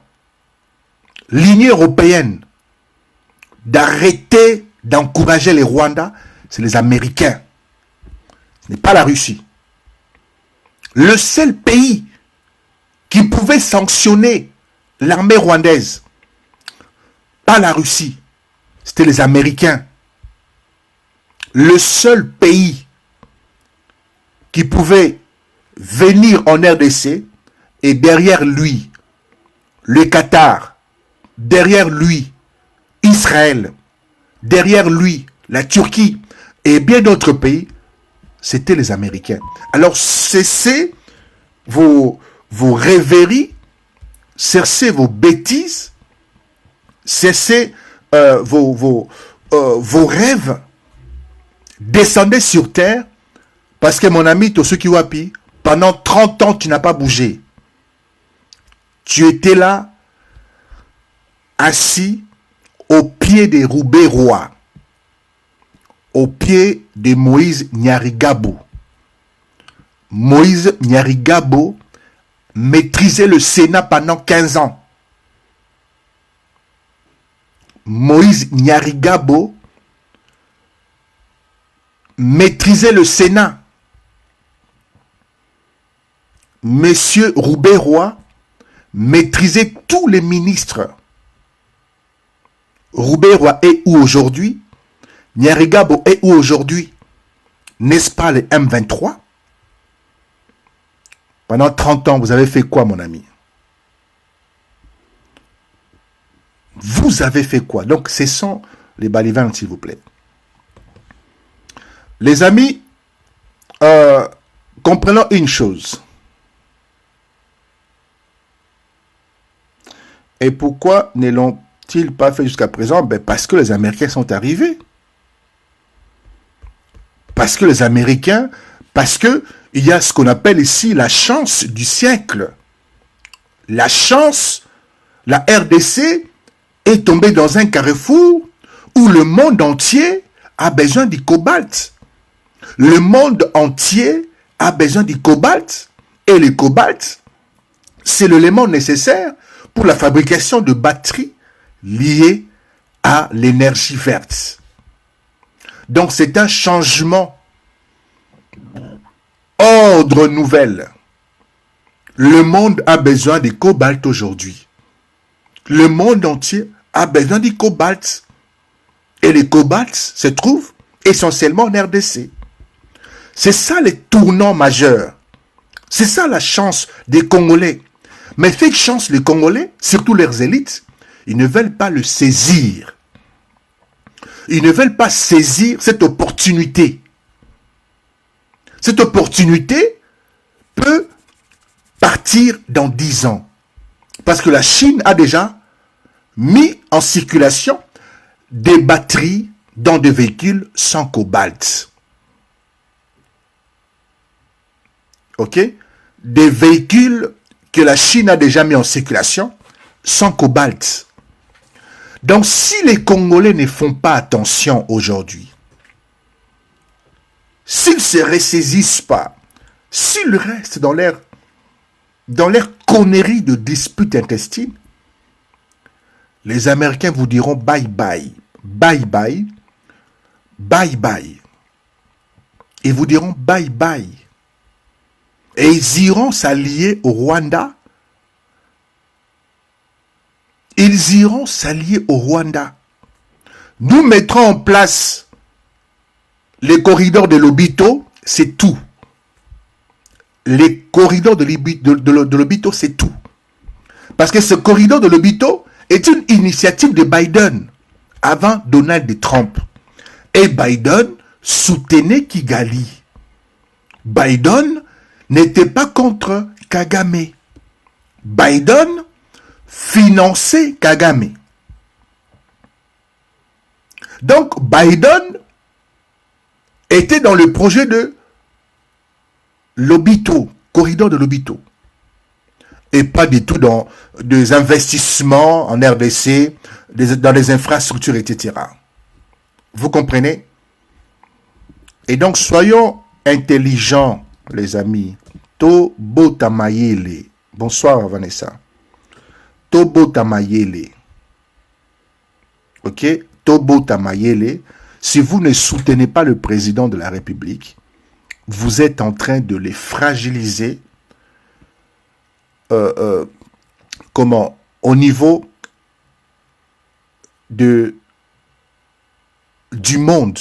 S1: l'Union européenne d'arrêter d'encourager les Rwandais, c'est les Américains. Ce n'est pas la Russie. Le seul pays qui pouvait sanctionner l'armée rwandaise, pas la Russie, c'était les Américains. Le seul pays qui pouvait venir en RDC et derrière lui, le Qatar, derrière lui, Israël, derrière lui, la Turquie et bien d'autres pays, c'était les Américains. Alors cessez vos rêveries, cessez vos bêtises, cessez vos rêves, descendez sur terre, parce que mon ami Tosuki Wapi, pendant 30 ans, tu n'as pas bougé. Tu étais là, assis au pied des Rubé-Roi, au pied de Moïse Nyarigabo. Moïse Nyarigabo maîtrisait le Sénat pendant 15 ans. Moïse Nyarigabo maîtrisait le Sénat. Monsieur Rubé-Roi maîtrisait tous les ministres. Rubé-Roi est où aujourd'hui? Nyarigabo est où aujourd'hui? N'est-ce pas le M23? Pendant 30 ans, vous avez fait quoi, mon ami? Vous avez fait quoi? Donc, ce sont les balivernes, s'il vous plaît. Les amis, comprenons une chose. Et pourquoi ne l'ont-ils pas fait jusqu'à présent? Ben parce que les Américains sont arrivés. Parce que les Américains, parce que il y a ce qu'on appelle ici la chance du siècle. La chance, la RDC est tombée dans un carrefour où le monde entier a besoin du cobalt. Le monde entier a besoin du cobalt. Et le cobalt, c'est l'élément nécessaire pour la fabrication de batteries liées à l'énergie verte. Donc c'est un changement. Ordre nouvelle. Le monde a besoin du cobalt aujourd'hui. Le monde entier a besoin du cobalt. Et le cobalt se trouve essentiellement en RDC. C'est ça les tournants majeurs. C'est ça la chance des Congolais. Mais cette chance, les Congolais, surtout leurs élites, ils ne veulent pas le saisir. Ils ne veulent pas saisir cette opportunité. Cette opportunité peut partir dans 10 ans. Parce que la Chine a déjà mis en circulation des batteries dans des véhicules sans cobalt. Ok? Des véhicules que la Chine a déjà mis en circulation sans cobalt. Donc, si les Congolais ne font pas attention aujourd'hui, s'ils ne se ressaisissent pas, s'ils restent dans leur connerie de dispute intestine, les Américains vous diront bye bye, bye bye, bye bye. Ils vous diront bye bye. Et ils iront s'allier au Rwanda. Ils iront s'allier au Rwanda. Nous mettrons en place les corridors de Lobito, c'est tout. Les corridors de Lobito, c'est tout. Parce que ce corridor de Lobito est une initiative de Biden avant Donald Trump. Et Biden soutenait Kigali. Biden n'était pas contre Kagame. Biden finançait Kagame. Donc Biden était dans le projet de Lobito, corridor de Lobito. Et pas du tout dans des investissements en RDC, dans les infrastructures, etc. Vous comprenez? Et donc, soyons intelligents, les amis. Tobo Tamayele. Bonsoir, Vanessa. Tobo Tamayele. Ok? Tobo Tamayele. Si vous ne soutenez pas le président de la République, vous êtes en train de les fragiliser. Comment? Au niveau du monde.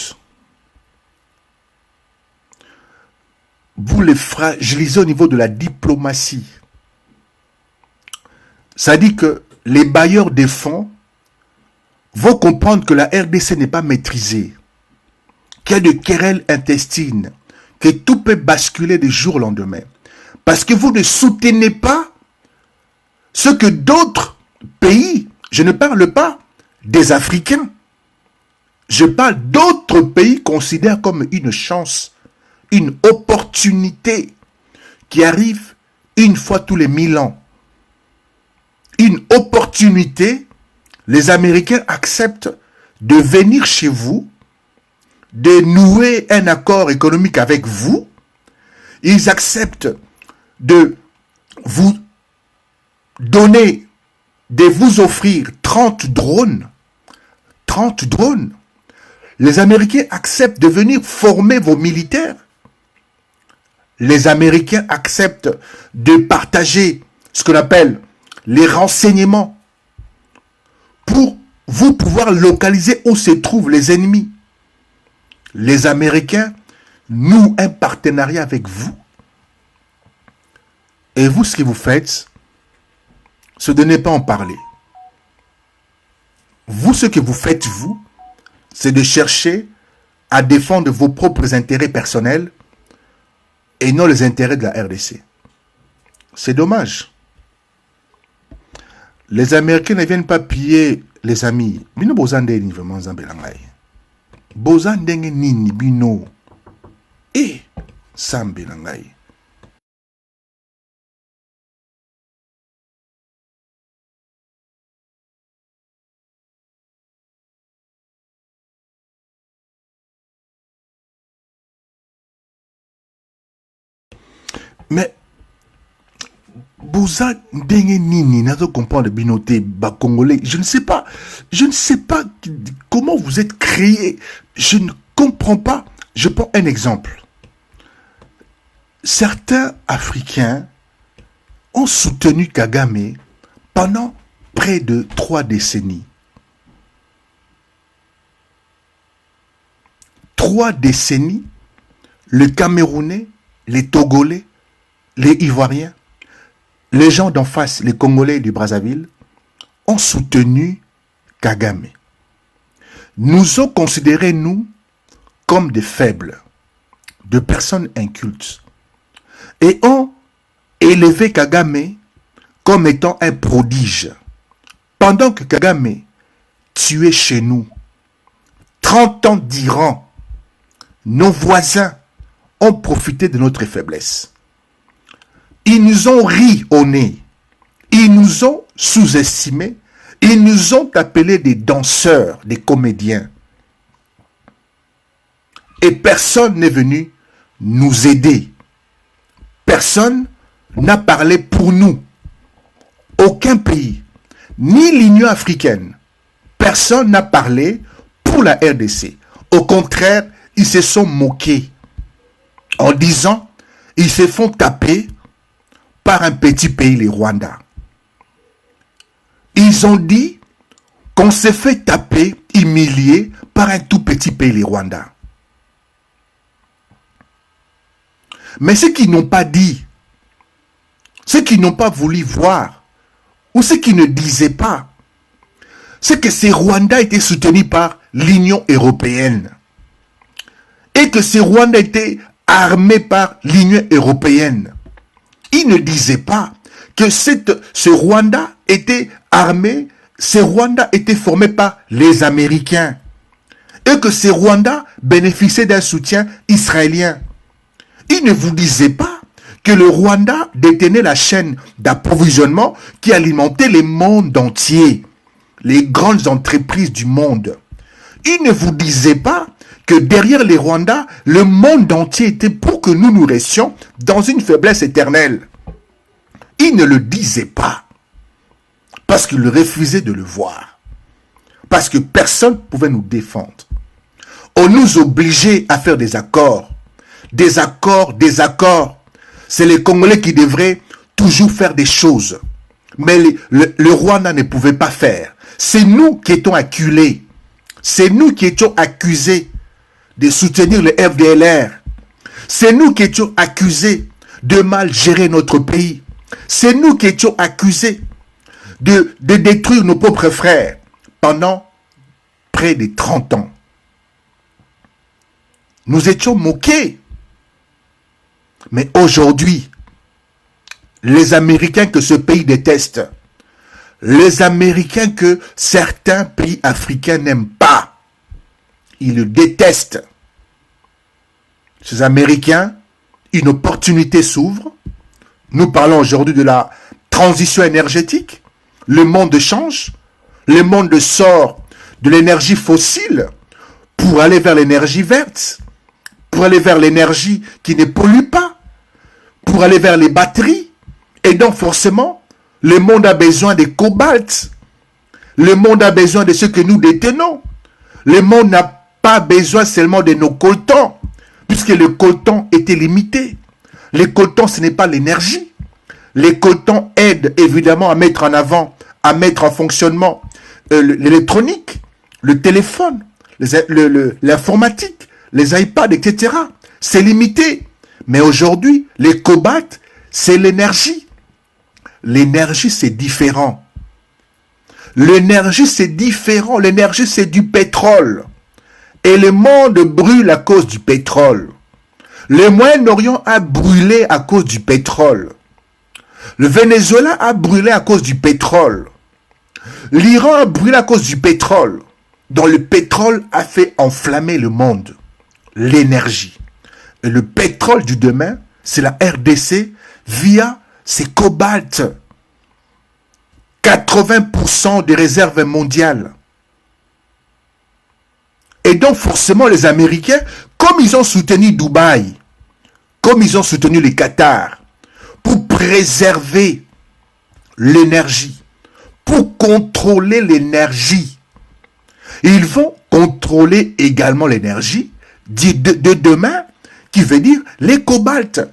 S1: Vous les fragilisez au niveau de la diplomatie. Ça dit que les bailleurs des fonds vont comprendre que la RDC n'est pas maîtrisée, qu'il y a de querelles intestines, que tout peut basculer du jour au lendemain. Parce que vous ne soutenez pas ce que d'autres pays, je ne parle pas des Africains, je parle d'autres pays considèrent comme une chance, une opportunité qui arrive une fois tous les 1000 ans. Une opportunité, les Américains acceptent de venir chez vous, de nouer un accord économique avec vous. Ils acceptent de vous donner, de vous offrir 30 drones. 30 drones. Les Américains acceptent de venir former vos militaires. Les Américains acceptent de partager ce qu'on appelle les renseignements pour vous pouvoir localiser où se trouvent les ennemis. Les Américains nouent un partenariat avec vous. Et vous, ce que vous faites, c'est de ne pas en parler. Vous, ce que vous faites, vous, c'est de chercher à défendre vos propres intérêts personnels et non les intérêts de la RDC. C'est dommage. Les Américains ne viennent pas piller les amis. Bino bozande ni vraiment zambelangai. Bozande nini bino. Eh, sambelangai. Mais Boza Ndenge Nini, n'a pas comprendre binoté bas congolais. Je ne sais pas comment vous êtes créé. Je ne comprends pas. Je prends un exemple. Certains Africains ont soutenu Kagame pendant près de 3 décennies. 3 décennies, les Camerounais, les Togolais, les Ivoiriens, les gens d'en face, les Congolais du Brazzaville, ont soutenu Kagame. Nous ont considérés, nous, comme des faibles, de personnes incultes, et ont élevé Kagame comme étant un prodige. Pendant que Kagame tuait chez nous 30 ans d'Iran, nos voisins ont profité de notre faiblesse. Ils nous ont ri au nez. Ils nous ont sous-estimés. Ils nous ont appelés des danseurs, des comédiens. Et personne n'est venu nous aider. Personne n'a parlé pour nous. Aucun pays, ni l'Union africaine, personne n'a parlé pour la RDC. Au contraire, ils se sont moqués en disant, ils se font taper par un petit pays, le Rwanda. Ils ont dit qu'on s'est fait taper, humilier par un tout petit pays, le Rwanda. Mais ceux qui n'ont pas dit, ceux qui n'ont pas voulu voir, ou ceux qui ne disaient pas, c'est que ces Rwandais étaient soutenus par l'Union européenne. Et que ces Rwandais étaient armés par l'Union européenne. Ils ne disaient pas que ce Rwanda était armé, ces Rwandais étaient formés par les Américains. Et que ces Rwandais bénéficiaient d'un soutien israélien. Ils ne vous disaient pas que le Rwanda détenait la chaîne d'approvisionnement qui alimentait le monde entier, les grandes entreprises du monde. Ils ne vous disaient pas que derrière les Rwandais, le monde entier était pour que nous restions dans une faiblesse éternelle. Ils ne le disaient pas, parce qu'ils refusaient de le voir, parce que personne ne pouvait nous défendre. On nous obligeait à faire des accords. Des accords. C'est les Congolais qui devraient toujours faire des choses. Mais le Rwanda ne pouvait pas faire. C'est nous qui étions acculés. C'est nous qui étions accusés de soutenir le FDLR. C'est nous qui étions accusés de mal gérer notre pays. C'est nous qui étions accusés de détruire nos propres frères pendant près de 30 ans. Nous étions moqués. Mais aujourd'hui, les Américains que ce pays déteste, les Américains que certains pays africains n'aiment pas, ils le détestent. Ces Américains, une opportunité s'ouvre. Nous parlons aujourd'hui de la transition énergétique. Le monde change. Le monde sort de l'énergie fossile pour aller vers l'énergie verte, pour aller vers l'énergie qui ne pollue pas, pour aller vers les batteries. Et donc forcément, le monde a besoin de cobalt. Le monde a besoin de ce que nous détenons. Le monde n'a pas besoin seulement de nos coltans, puisque le coltan était limité. Le coltan, ce n'est pas l'énergie. Les coltans aident évidemment à mettre en avant, à mettre en fonctionnement l'électronique, le téléphone, l'informatique, les iPads, etc. C'est limité. Mais aujourd'hui, les cobalts, c'est l'énergie. L'énergie, c'est différent. L'énergie, c'est différent. L'énergie, c'est du pétrole. Et le monde brûle à cause du pétrole. Le Moyen-Orient a brûlé à cause du pétrole. Le Venezuela a brûlé à cause du pétrole. L'Iran a brûlé à cause du pétrole. Donc le pétrole a fait enflammer le monde. L'énergie. Et le pétrole du demain, c'est la RDC via ses cobalts. 80% des réserves mondiales. Et donc forcément les Américains, comme ils ont soutenu Dubaï, comme ils ont soutenu les Qatar, pour préserver l'énergie, pour contrôler l'énergie, ils vont contrôler également l'énergie de demain, qui veut dire les cobalts.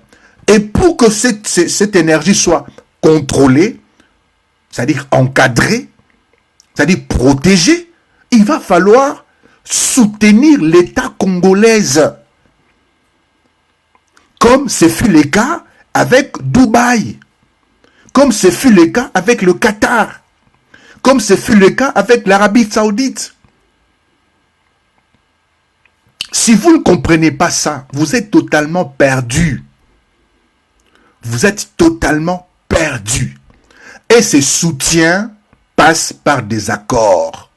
S1: Et pour que cette énergie soit contrôlée, c'est-à-dire encadrée, c'est-à-dire protégée, il va falloir soutenir l'État congolais. Comme ce fut le cas avec Dubaï, comme ce fut le cas avec le Qatar, comme ce fut le cas avec l'Arabie Saoudite. Si vous ne comprenez pas ça, vous êtes totalement perdu. Vous êtes totalement perdu. Et ce soutien passe par des accords.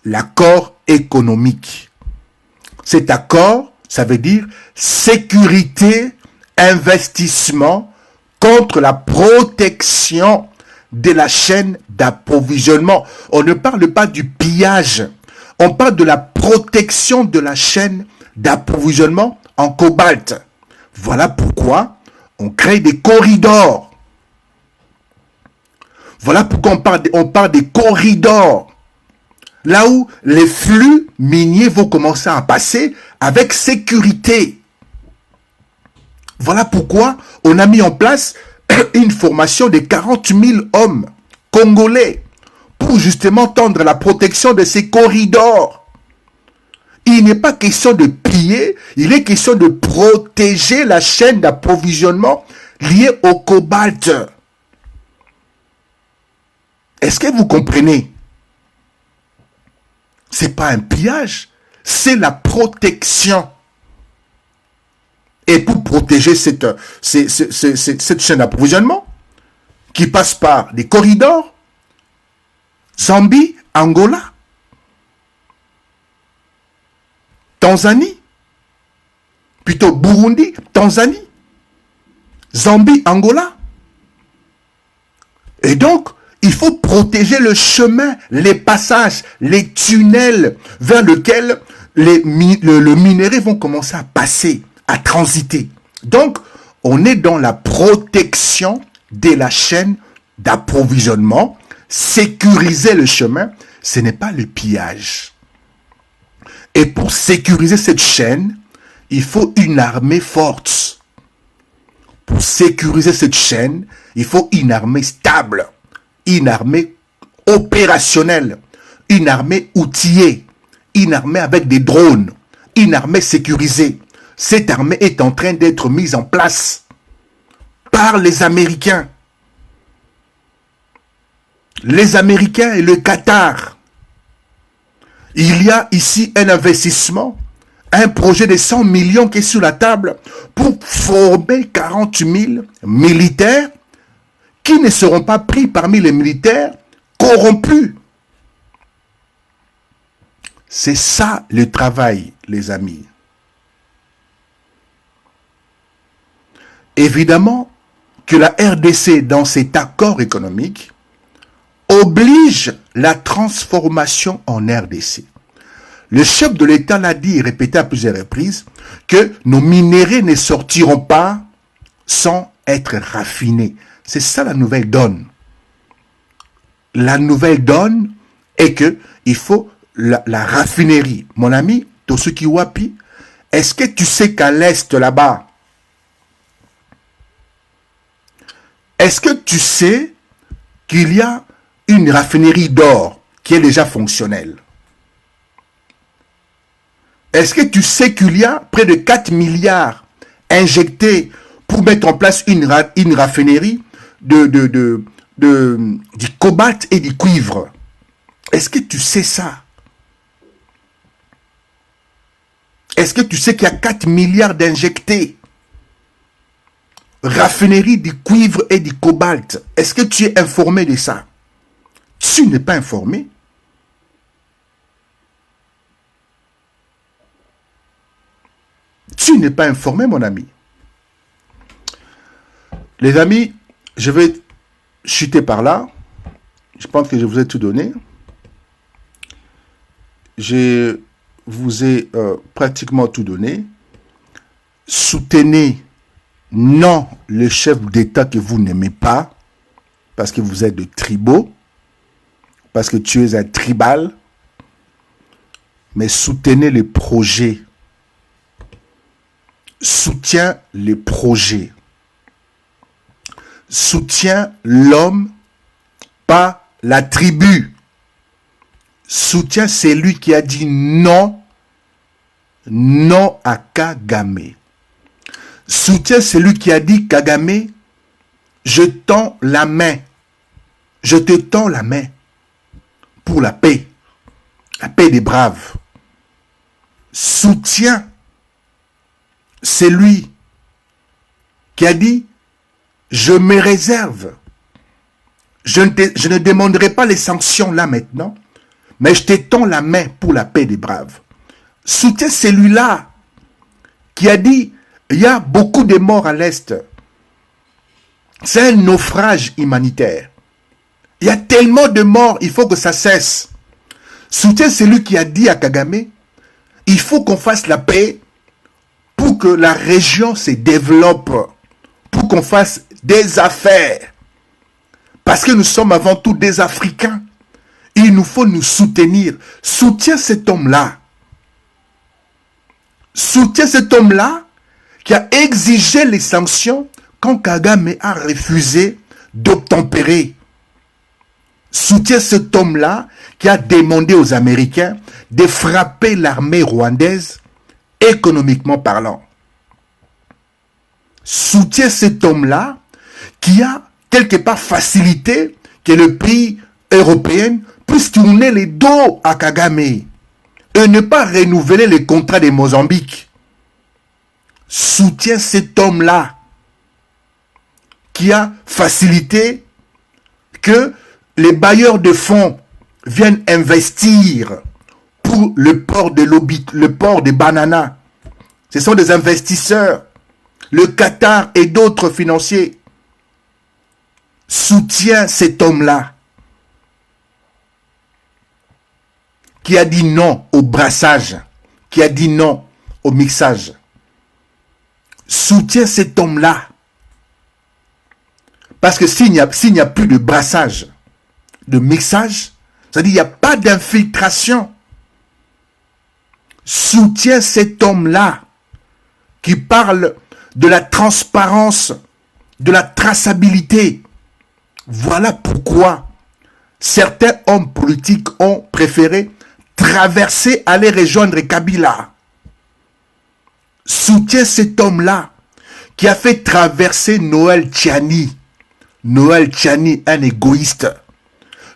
S1: L'accord économique. Cet accord, ça veut dire sécurité, investissement contre la protection de la chaîne d'approvisionnement. On ne parle pas du pillage. On parle de la protection de la chaîne d'approvisionnement en cobalt. Voilà pourquoi on crée des corridors. Voilà pourquoi on parle des corridors. Là où les flux miniers vont commencer à passer avec sécurité. Voilà pourquoi on a mis en place une formation de 40 000 hommes congolais pour justement tendre la protection de ces corridors. Il n'est pas question de piller, il est question de protéger la chaîne d'approvisionnement liée au cobalt. Est-ce que vous comprenez? C'est pas un pillage, c'est la protection. Et pour protéger cette chaîne d'approvisionnement, qui passe par des corridors, Zambie, Angola, Tanzanie, plutôt Burundi, Tanzanie, Zambie, Angola. Et donc, il faut protéger le chemin, les passages, les tunnels vers lesquels le minerai vont commencer à passer, à transiter. Donc, on est dans la protection de la chaîne d'approvisionnement. Sécuriser le chemin, ce n'est pas le pillage. Et pour sécuriser cette chaîne, il faut une armée forte. Pour sécuriser cette chaîne, il faut une armée stable, une armée opérationnelle, une armée outillée, une armée avec des drones, une armée sécurisée. Cette armée est en train d'être mise en place par les Américains. Les Américains et le Qatar. Il y a ici un investissement, un projet de 100 millions qui est sur la table pour former 40 000 militaires qui ne seront pas pris parmi les militaires corrompus. C'est ça le travail, les amis. Évidemment que la RDC, dans cet accord économique, oblige la transformation en RDC. Le chef de l'État l'a dit et répété à plusieurs reprises que nos minéraux ne sortiront pas sans être raffinés. C'est ça la nouvelle donne. La nouvelle donne est que il faut la raffinerie. Mon ami, Tosuki Wapi, est-ce que tu sais qu'à l'est là-bas, est-ce que tu sais qu'il y a une raffinerie d'or qui est déjà fonctionnelle? Est-ce que tu sais qu'il y a près de 4 milliards injectés pour mettre en place une raffinerie du cobalt et du cuivre? Est-ce que tu sais ça? Est-ce que tu sais qu'il y a 4 milliards d'injectés? Raffinerie du cuivre et du cobalt. Est-ce que tu es informé de ça? Tu n'es pas informé. Tu n'es pas informé, mon ami. Les amis, je vais chuter par là. Je pense que je vous ai tout donné. Je vous ai pratiquement tout donné. Soutenez non le chef d'État que vous n'aimez pas, parce que vous êtes de tribaux, parce que tu es un tribal, mais soutenez les projets. Soutiens les projets. Soutiens l'homme, pas la tribu. Soutiens celui qui a dit non, non à Kagame. Soutiens celui qui a dit Kagame, je tends la main. Je te tends la main pour la paix des braves. Soutiens celui qui a dit je me réserve. Je ne demanderai pas les sanctions là maintenant, mais je te tends la main pour la paix des braves. Soutiens celui-là qui a dit il y a beaucoup de morts à l'Est. C'est un naufrage humanitaire. Il y a tellement de morts, il faut que ça cesse. Soutiens celui qui a dit à Kagame, il faut qu'on fasse la paix pour que la région se développe, pour qu'on fasse des affaires. Parce que nous sommes avant tout des Africains. Il nous faut nous soutenir. Soutiens cet homme-là. Soutiens cet homme-là qui a exigé les sanctions quand Kagame a refusé d'obtempérer. Soutiens cet homme-là qui a demandé aux Américains de frapper l'armée rwandaise économiquement parlant. Soutiens cet homme-là qui a quelque part facilité que le pays européen puisse tourner les dos à Kagame et ne pas renouveler les contrats de Mozambique. Soutiens cet homme-là qui a facilité que les bailleurs de fonds viennent investir pour le port de Lobit, le port de Banana. Ce sont des investisseurs, le Qatar et d'autres financiers. Soutiens cet homme-là qui a dit non au brassage, qui a dit non au mixage. Soutiens cet homme-là. Parce que s'il n'y a plus de brassage, de mixage, c'est-à-dire qu'il n'y a pas d'infiltration. Soutiens cet homme-là qui parle de la transparence, de la traçabilité. Voilà pourquoi certains hommes politiques ont préféré traverser, aller rejoindre Kabila. Soutiens cet homme-là qui a fait traverser Noël Tchani. Noël Tchani, un égoïste.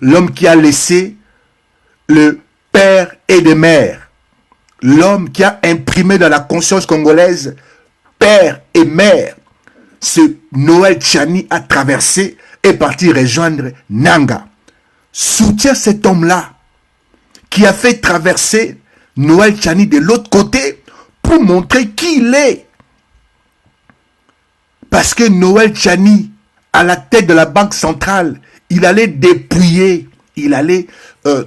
S1: L'homme qui a laissé le père et les mères. L'homme qui a imprimé dans la conscience congolaise père et mère. Ce Noël Tchani a traversé et parti rejoindre Nanga. Soutiens cet homme-là qui a fait traverser Noël Tchani de l'autre côté pour montrer qui il est. Parce que Noël Tchani, à la tête de la Banque centrale, il allait dépouiller, il allait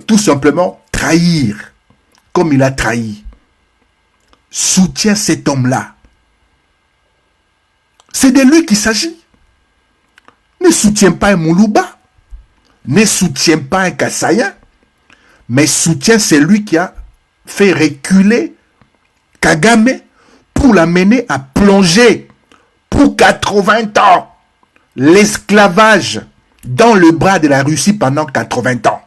S1: tout simplement trahir, comme il a trahi. Soutiens cet homme-là. C'est de lui qu'il s'agit. Ne soutiens pas un Moulouba, ne soutiens pas un Kassaïen, mais soutiens celui qui a fait reculer Kagame pour l'amener à plonger pour 80 ans l'esclavage dans le bras de la Russie pendant 80 ans.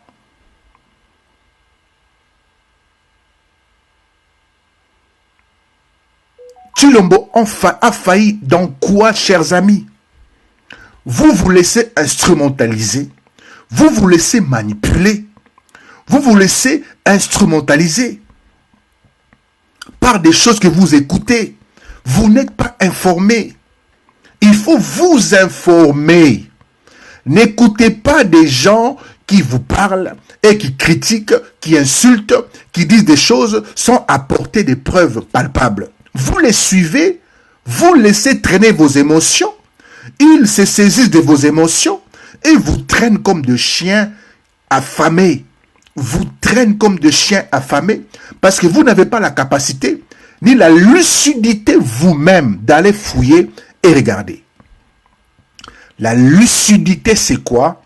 S1: Tshilombo a failli dans quoi, chers amis? Vous vous laissez instrumentaliser, vous vous laissez manipuler, vous vous laissez instrumentaliser par des choses que vous écoutez. Vous n'êtes pas informé. Il faut vous informer. N'écoutez pas des gens qui vous parlent et qui critiquent, qui insultent, qui disent des choses sans apporter des preuves palpables. Vous les suivez, vous laissez traîner vos émotions, ils se saisissent de vos émotions et vous traînent comme de chiens affamés. Vous traînent comme de chiens affamés parce que vous n'avez pas la capacité ni la lucidité vous-même d'aller fouiller et regarder. La lucidité, c'est quoi?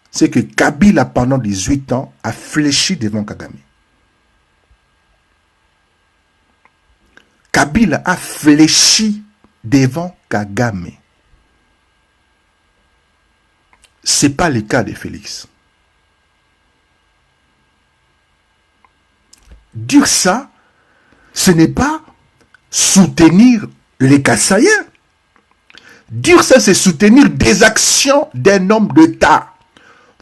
S1: C'est que Kabila, pendant 18 ans, a fléchi devant Kagame. Kabila a fléchi devant Kagame. Ce n'est pas le cas de Félix. Dire ça, ce n'est pas soutenir les Kassaïens. Dire ça, c'est soutenir des actions d'un homme d'État.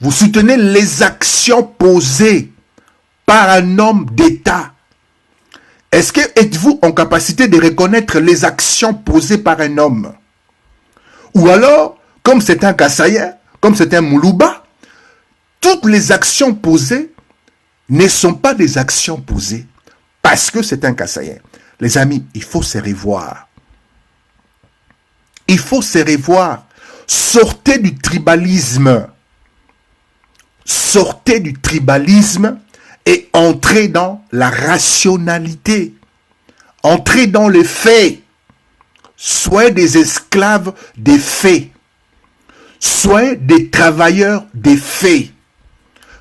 S1: Vous soutenez les actions posées par un homme d'État. Est-ce que êtes-vous en capacité de reconnaître les actions posées par un homme? Ou alors, comme c'est un Kassaïen, comme c'est un Moulouba, toutes les actions posées ne sont pas des actions posées parce que c'est un Kassaïen. Les amis, il faut se revoir. Il faut se revoir. Sortez du tribalisme. Sortez du tribalisme et entrez dans la rationalité. Entrez dans les faits. Soyez des esclaves des faits. Soyez des travailleurs des faits.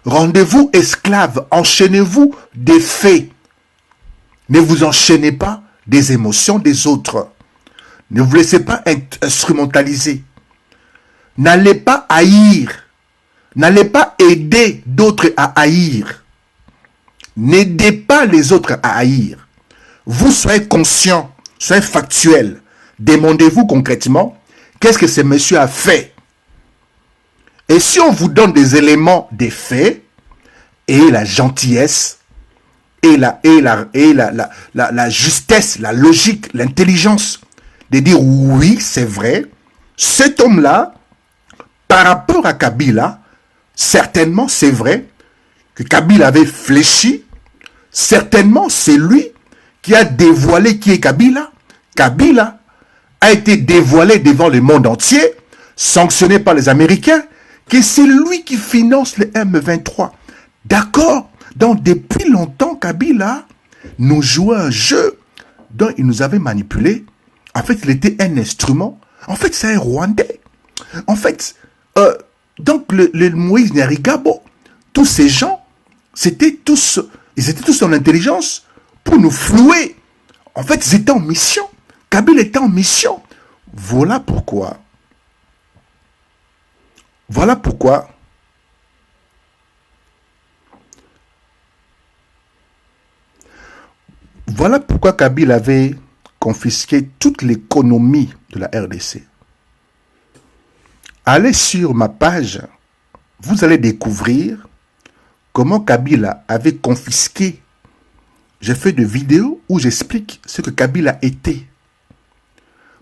S1: Rendez-vous esclaves. Enchaînez-vous des faits. Ne vous enchaînez pas des émotions des autres. Ne vous laissez pas instrumentaliser. N'allez pas haïr. N'allez pas aider d'autres à haïr. N'aidez pas les autres à haïr. Vous soyez conscient, soyez factuel. Demandez-vous concrètement, qu'est-ce que ce monsieur a fait? Et si on vous donne des éléments, des faits, et la gentillesse, et la justesse, la logique, l'intelligence, de dire oui, c'est vrai, cet homme-là, par rapport à Kabila, certainement c'est vrai que Kabila avait fléchi, certainement c'est lui qui a dévoilé qui est Kabila. Kabila a été dévoilé devant le monde entier, sanctionné par les Américains, que c'est lui qui finance le M23. D'accord? Donc depuis longtemps, Kabila nous jouait un jeu dont il nous avait manipulé. En fait, il était un instrument. En fait, c'est un Rwandais. En fait, donc le Moïse Nyarigabo, tous ces gens, ils étaient tous en intelligence pour nous flouer. En fait, ils étaient en mission. Kabila était en mission. Voilà pourquoi. Voilà pourquoi. Voilà pourquoi Kabila avait confisqué toute l'économie de la RDC. Allez sur ma page, vous allez découvrir comment Kabila avait confisqué. J'ai fait des vidéos où j'explique ce que Kabila était.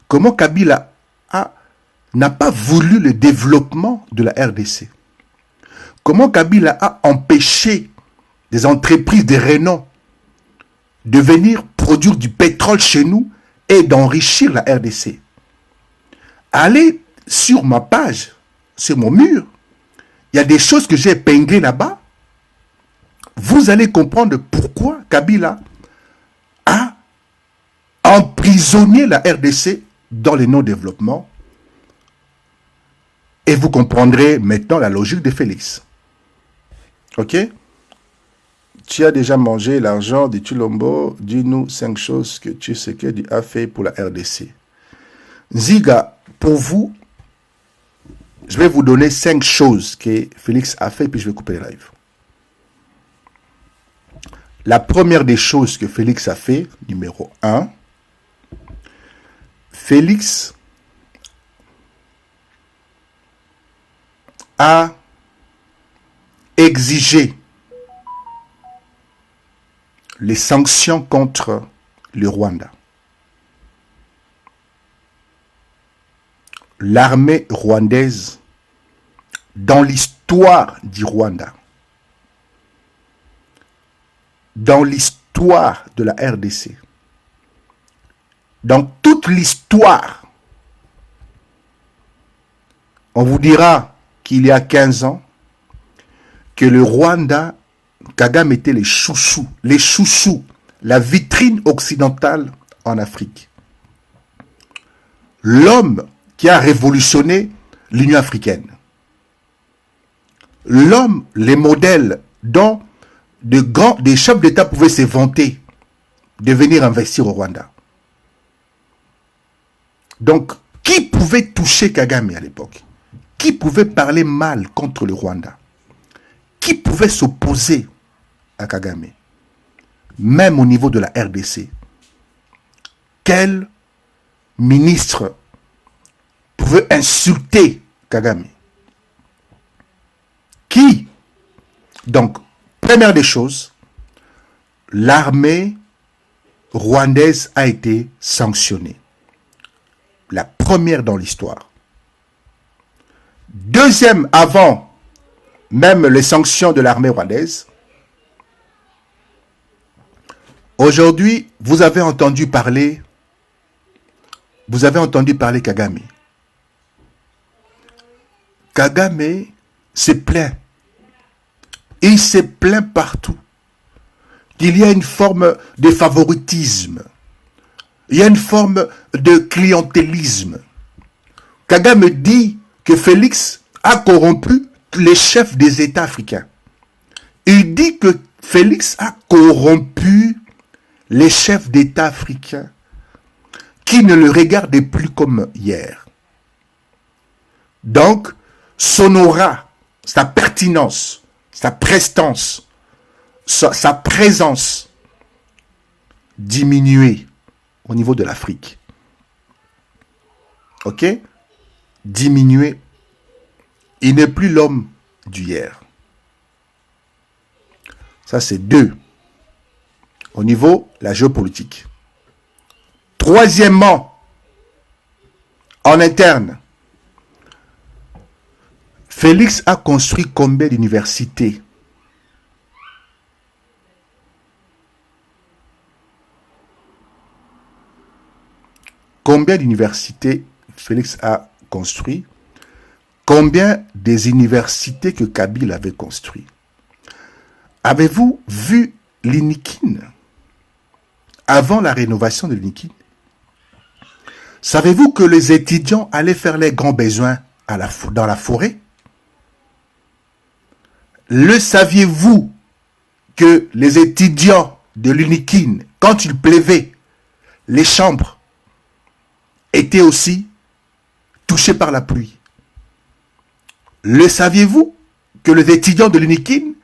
S1: Comment Kabila n'a pas voulu le développement de la RDC. Comment Kabila a empêché des entreprises de renom de venir produire du pétrole chez nous et d'enrichir la RDC. Allez sur ma page, sur mon mur, il y a des choses que j'ai épinglées là-bas. Vous allez comprendre pourquoi Kabila a emprisonné la RDC dans les non-développements. Et vous comprendrez maintenant la logique de Félix. Ok? Tu as déjà mangé l'argent de Chilombo. Dis-nous 5 choses que tu sais que tu as fait pour la RDC. Ziga, pour vous, je vais vous donner 5 choses que Félix a fait, puis je vais couper le live. La première des choses que Félix a fait, numéro 1, Félix a exigé les sanctions contre le Rwanda. L'armée rwandaise, dans l'histoire du Rwanda, dans l'histoire de la RDC, dans toute l'histoire, on vous dira qu'il y a 15 ans, que le Rwanda, Kagame était les chouchous, la vitrine occidentale en Afrique. L'homme qui a révolutionné l'Union africaine. L'homme, les modèles dont des chefs d'État pouvaient se vanter de venir investir au Rwanda. Donc, qui pouvait toucher Kagame à l'époque? Qui pouvait parler mal contre le Rwanda? Qui pouvait s'opposer à Kagame? Même au niveau de la RDC. Quel ministre pouvait insulter Kagame? Qui? Donc, première des choses, l'armée rwandaise a été sanctionnée. La première dans l'histoire. Deuxième, avant même les sanctions de l'armée rwandaise, aujourd'hui, vous avez entendu parler Kagame. Kagame se plaint Il s'est plaint partout qu'il y a une forme de favoritisme. Il y a une forme de clientélisme. Kagame dit que Félix a corrompu les chefs des États africains. Il dit que Félix a corrompu les chefs d'État africains qui ne le regardaient plus comme hier. Donc, son aura, sa pertinence, sa prestance, sa présence diminuée au niveau de l'Afrique. Ok? Diminuée. Il n'est plus l'homme d'hier. Ça, c'est 2. Au niveau de la géopolitique. Troisièmement, en interne, Félix a construit combien d'universités? Combien d'universités Félix a construit? Combien des universités que Kabila avait construites? Avez-vous vu l'Inikin avant la rénovation de l'Inikin? Savez-vous que les étudiants allaient faire leurs grands besoins dans la forêt? Le saviez-vous que les étudiants de l'Inikin, quand il pleuvait, les chambres étaient aussi touchées par la pluie? Le saviez-vous que les étudiants de l'Inikin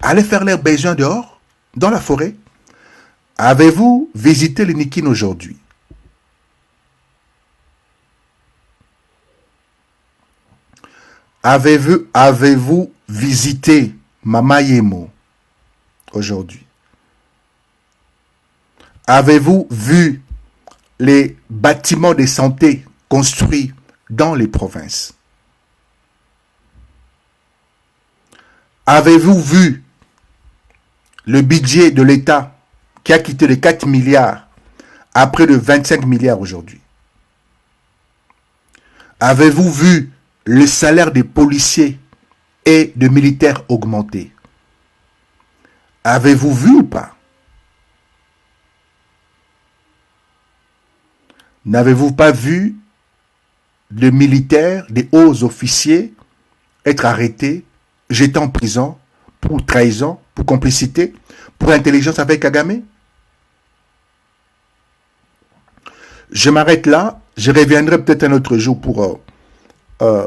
S1: allaient faire leurs besoins dehors, dans la forêt? Avez-vous visité l'Inikin aujourd'hui? Avez-vous visité Mamayemo aujourd'hui? Avez-vous vu les bâtiments de santé construits dans les provinces? Avez-vous vu le budget de l'État qui a quitté les 4 milliards à près de 25 milliards aujourd'hui? Avez-vous vu le salaire des policiers et de militaires augmenter? Avez-vous vu ou pas? N'avez-vous pas vu de militaires, des hauts officiers être arrêtés, jetés en prison pour trahison, pour complicité, pour intelligence avec Kagame? Je m'arrête là. Je reviendrai peut-être un autre jour pour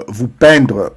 S1: vous peindre